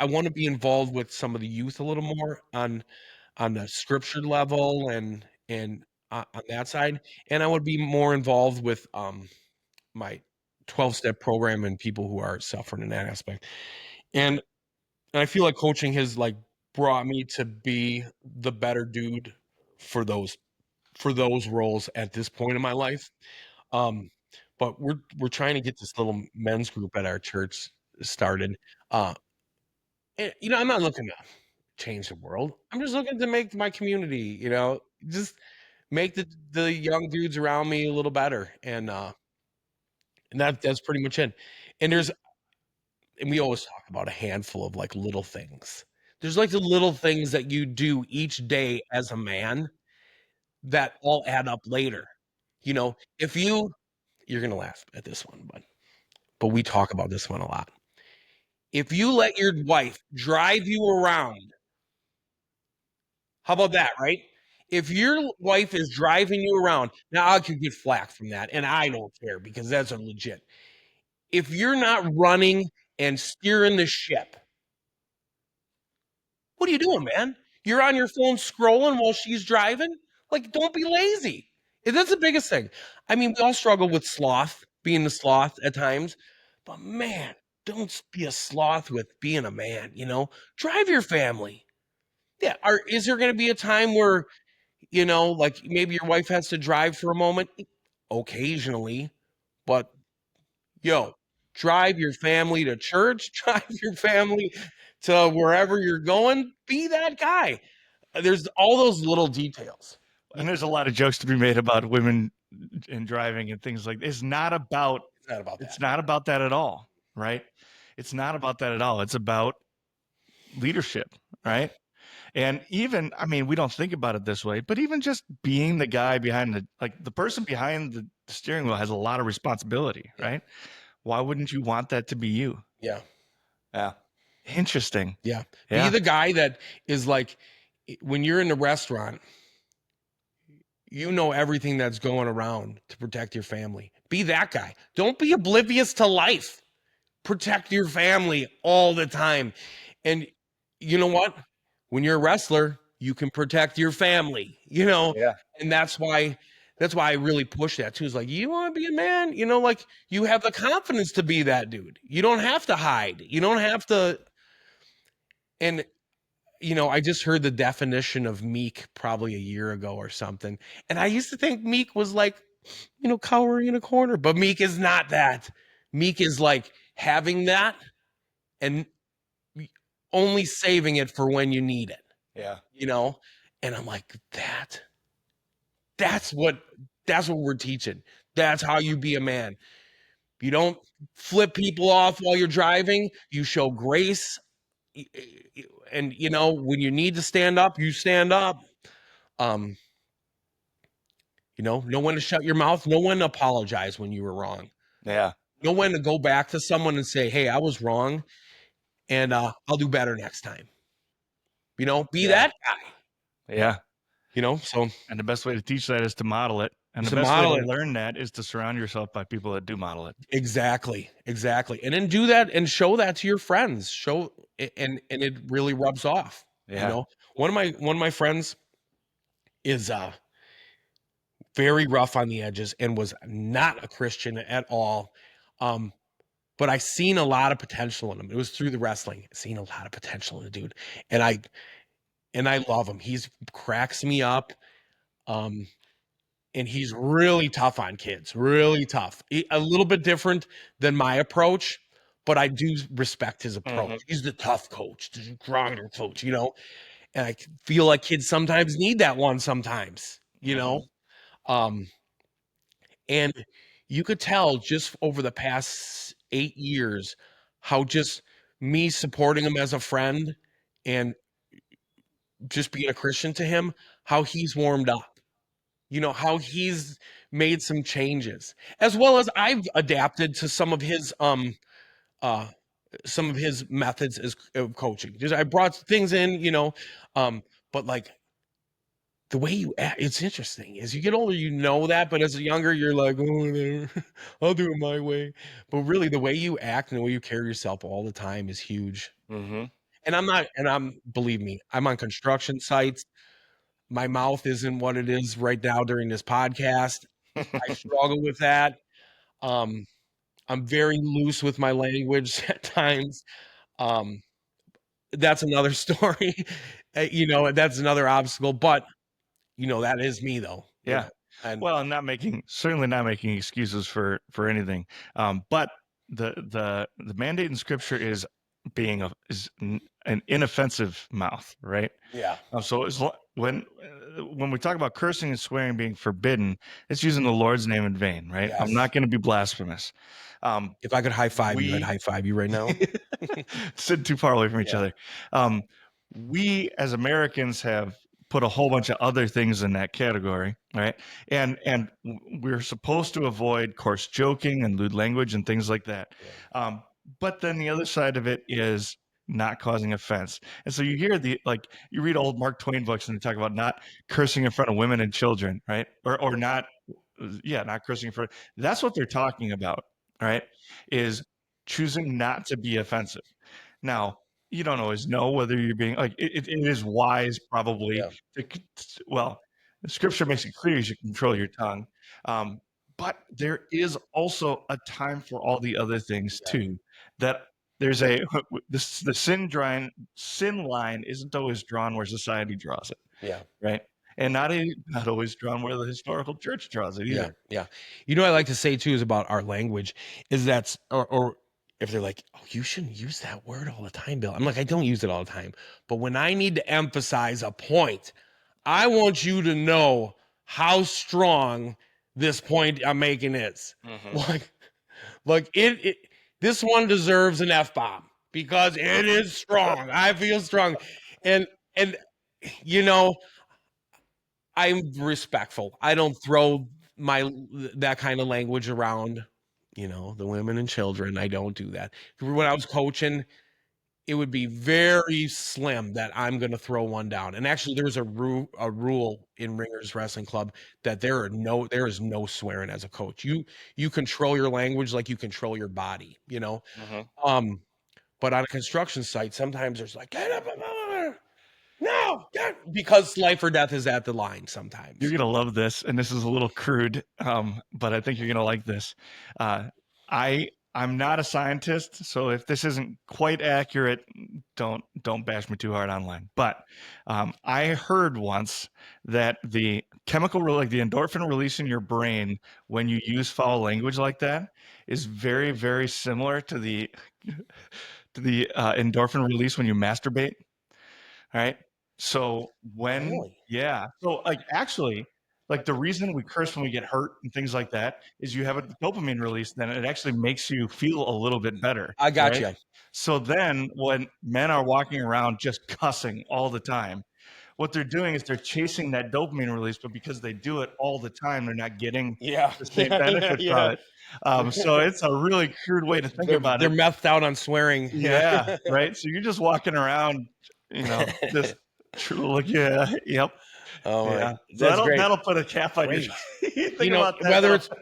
want to be involved with some of the youth a little more on the scripture level and on that side. And I would be more involved with my 12-step program and people who are suffering in that aspect. And I feel like coaching has brought me to be the better dude for those roles at this point in my life. But we're trying to get this little men's group at our church started. And, I'm not looking to change the world. I'm just looking to make my community, just make the young dudes around me a little better. And that's pretty much it. And we always talk about a handful of little things. There's the little things that you do each day as a man that all add up later. If you're going to laugh at this one, but we talk about this one a lot. If you let your wife drive you around, how about that, right? If your wife is driving you around, now I could get flack from that, and I don't care because that's a legit. If you're not running and steering the ship, what are you doing, man? You're on your phone scrolling while she's driving? Like, don't be lazy. That's the biggest thing. I mean, we all struggle with sloth, being the sloth at times, but man, don't be a sloth with being a man, you know? Drive your family. Yeah. Is there going to be a time where, you know, like maybe your wife has to drive for a moment? Occasionally, but yo, drive your family to church, drive your family to wherever you're going, be that guy. There's all those little details. And there's a lot of jokes to be made about women and driving and things like this. It's not about that at all, right? It's not about that at all. It's about leadership, right? And even, I mean, we don't think about it this way, but even just being the guy behind the person behind the steering wheel has a lot of responsibility, right? Why wouldn't you want that to be you? Yeah. Yeah. Interesting. Yeah. Be the guy that is like, when you're in the restaurant, you know everything that's going around to protect your family. Be that guy. Don't be oblivious to life. Protect your family all the time. And you know what? When you're a wrestler, you can protect your family, you know? Yeah. And that's why I really push that too. Is like, you want to be a man, you know, like you have the confidence to be that dude. You don't have to hide. You don't have to. And, you know, I just heard the definition of meek probably a year ago or something. And I used to think meek was like, you know, cowering in a corner, but meek is not that. Meek is like having that and only saving it for when you need it. Yeah. You know? And I'm like, that's what we're teaching. That's how you be a man. You don't flip people off while you're driving. You show grace. And you know, when you need to stand up, you stand up. You know when to shut your mouth, know when to apologize when you were wrong. Yeah. Know when to go back to someone and say, hey, I was wrong, and I'll do better next time. You know, be that guy. Yeah. You know, so. And the best way to teach that is to model it. And the best way to learn that is to surround yourself by people that do model it. Exactly. And then do that and show that to your friends. And it really rubs off. Yeah. You know, one of my friends is very rough on the edges and was not a Christian at all. But I seen a lot of potential in him. It was through the wrestling. I seen a lot of potential in the dude. And I love him. He's cracks me up. And he's really tough on kids, really tough. A little bit different than my approach, but I do respect his approach. Mm-hmm. He's the tough coach, the grinder coach, you know? And I feel like kids sometimes need that one sometimes, you know? And you could tell just over the past 8 years how just me supporting him as a friend and just being a Christian to him, how he's warmed up. You know, how he's made some changes, as well as I've adapted to some of his methods as coaching. Just I brought things in, you know, but like the way you act, it's interesting. As you get older, you know that, but as a younger, you're like, oh, I'll do it my way. But really, the way you act and the way you carry yourself all the time is huge. Mm-hmm. And believe me, I'm on construction sites. My mouth isn't what it is right now during this podcast. I struggle with that. I'm very loose with my language at times. That's another story. You know, that's another obstacle. But, you know, that is me, though. Yeah. You know? And certainly not making excuses for anything. But the mandate in Scripture is being an inoffensive mouth, right? Yeah. So when we talk about cursing and swearing being forbidden, it's using the Lord's name in vain, right? Yes. I'm not going to be blasphemous. If I could high five you, I'd high five you right now. Sitting too far away from each other. We as Americans have put a whole bunch of other things in that category, right? And we're supposed to avoid coarse joking and lewd language and things like that. but then the other side of it is not causing offense. And so you hear you read old Mark Twain books and they talk about not cursing in front of women and children, right? Or not, not cursing in front. That's what they're talking about, right? Is choosing not to be offensive. Now, you don't always know whether you're being it is wise probably well, the scripture makes it clear you should control your tongue. But there is also a time for all the other things too. That there's the sin line isn't always drawn where society draws it. Yeah. Right. And not always drawn where the historical church draws it either. Yeah. You know what I like to say too is about our language is that, or if they're like, oh, you shouldn't use that word all the time, Bill. I'm like, I don't use it all the time. But when I need to emphasize a point, I want you to know how strong this point I'm making is. Like it this one deserves an F-bomb because it is strong. I feel strong. And you know, I'm respectful. I don't throw that kind of language around, the women and children. I don't do that. When I was coaching, it would be very slim that I'm going to throw one down. And actually, there's a rule in Ringers Wrestling Club that there is no swearing as a coach. You control your language like you control your body, But on a construction site, sometimes there's like, get up, no, because life or death is at the line sometimes. You're going to love this, and this is a little crude, but I think you're going to like this. I'm not a scientist, so if this isn't quite accurate, don't bash me too hard online. But I heard once that the chemical, like the endorphin release in your brain when you use foul language like that is very, very similar to the endorphin release when you masturbate. All right. So actually, the reason we curse when we get hurt and things like that is you have a dopamine release, then it actually makes you feel a little bit better. I got you. So then when men are walking around just cussing all the time, what they're doing is they're chasing that dopamine release, but because they do it all the time, they're not getting the same benefit from it. So it's a really crude way to think about it. They're methed out on swearing. Yeah, right. So you're just walking around, just yep. Oh, yeah. That'll put a cap on you.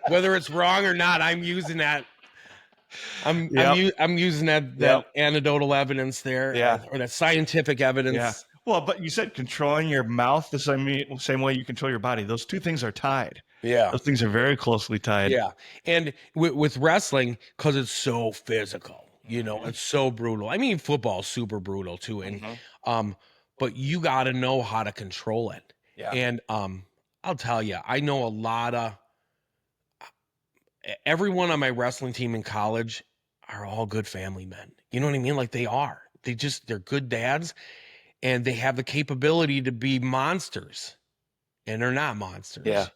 Whether it's wrong or not, I'm using that. I'm using that anecdotal evidence there, or that scientific evidence. Yeah. Well, but you said controlling your mouth the same way you control your body. Those two things are tied. Yeah, those things are very closely tied. Yeah, and with wrestling, because it's so physical, it's so brutal. I mean, football's super brutal too, and but you got to know how to control it. Yeah. And I'll tell you, I know a lot of everyone on my wrestling team in college are all good family men. You know what I mean? Like they are. They're good dads, and they have the capability to be monsters, and they're not monsters. Yeah.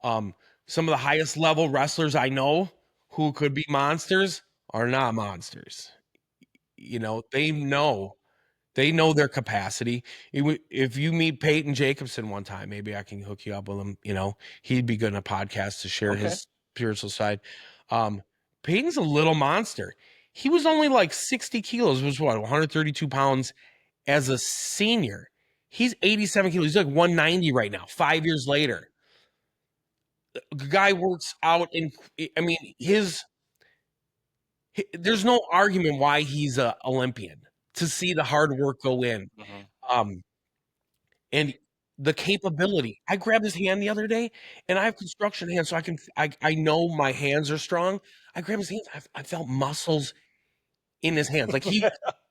Some of the highest level wrestlers I know who could be monsters are not monsters. They know their capacity. If you meet Peyton Jacobson one time, maybe I can hook you up with him. He'd be good in a podcast to share his spiritual side. Peyton's a little monster. He was only like 60 kilos, was 132 pounds as a senior. He's 87 kilos. He's like 190 right now, 5 years later. The guy works out, and I mean, there's no argument why he's an Olympian. To see the hard work go in, and the capability. I grabbed his hand the other day, and I have construction hands, so I know my hands are strong. I grabbed his hands. I felt muscles in his hands, like he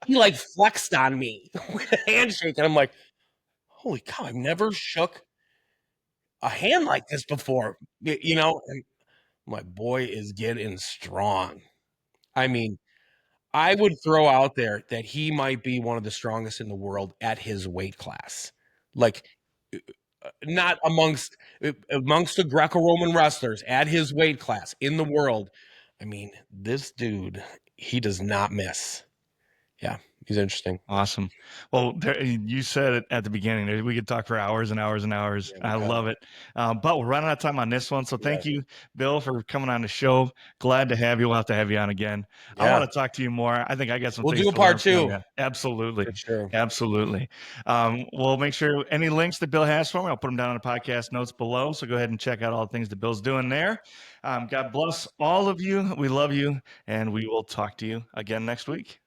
like flexed on me with a handshake, and I'm like, holy cow! I've never shook a hand like this before, And my boy is getting strong. I mean, I would throw out there that he might be one of the strongest in the world at his weight class. Like, not amongst the Greco-Roman wrestlers at his weight class in the world. I mean, this dude, he does not miss. Yeah, He's interesting. Awesome. Well, you said it at the beginning. We could talk for hours and hours and hours. Yeah, I love it. But we're running out of time on this one. So thank you, Bill, for coming on the show. Glad to have you. We'll have to have you on again. I want to talk to you more. I think I got some We'll things do a to learn part from 2. you. Absolutely. For sure. Absolutely. We'll make sure any links that Bill has for me, I'll put them down in the podcast notes below. So go ahead and check out all the things that Bill's doing there. God bless all of you. We love you. And we will talk to you again next week.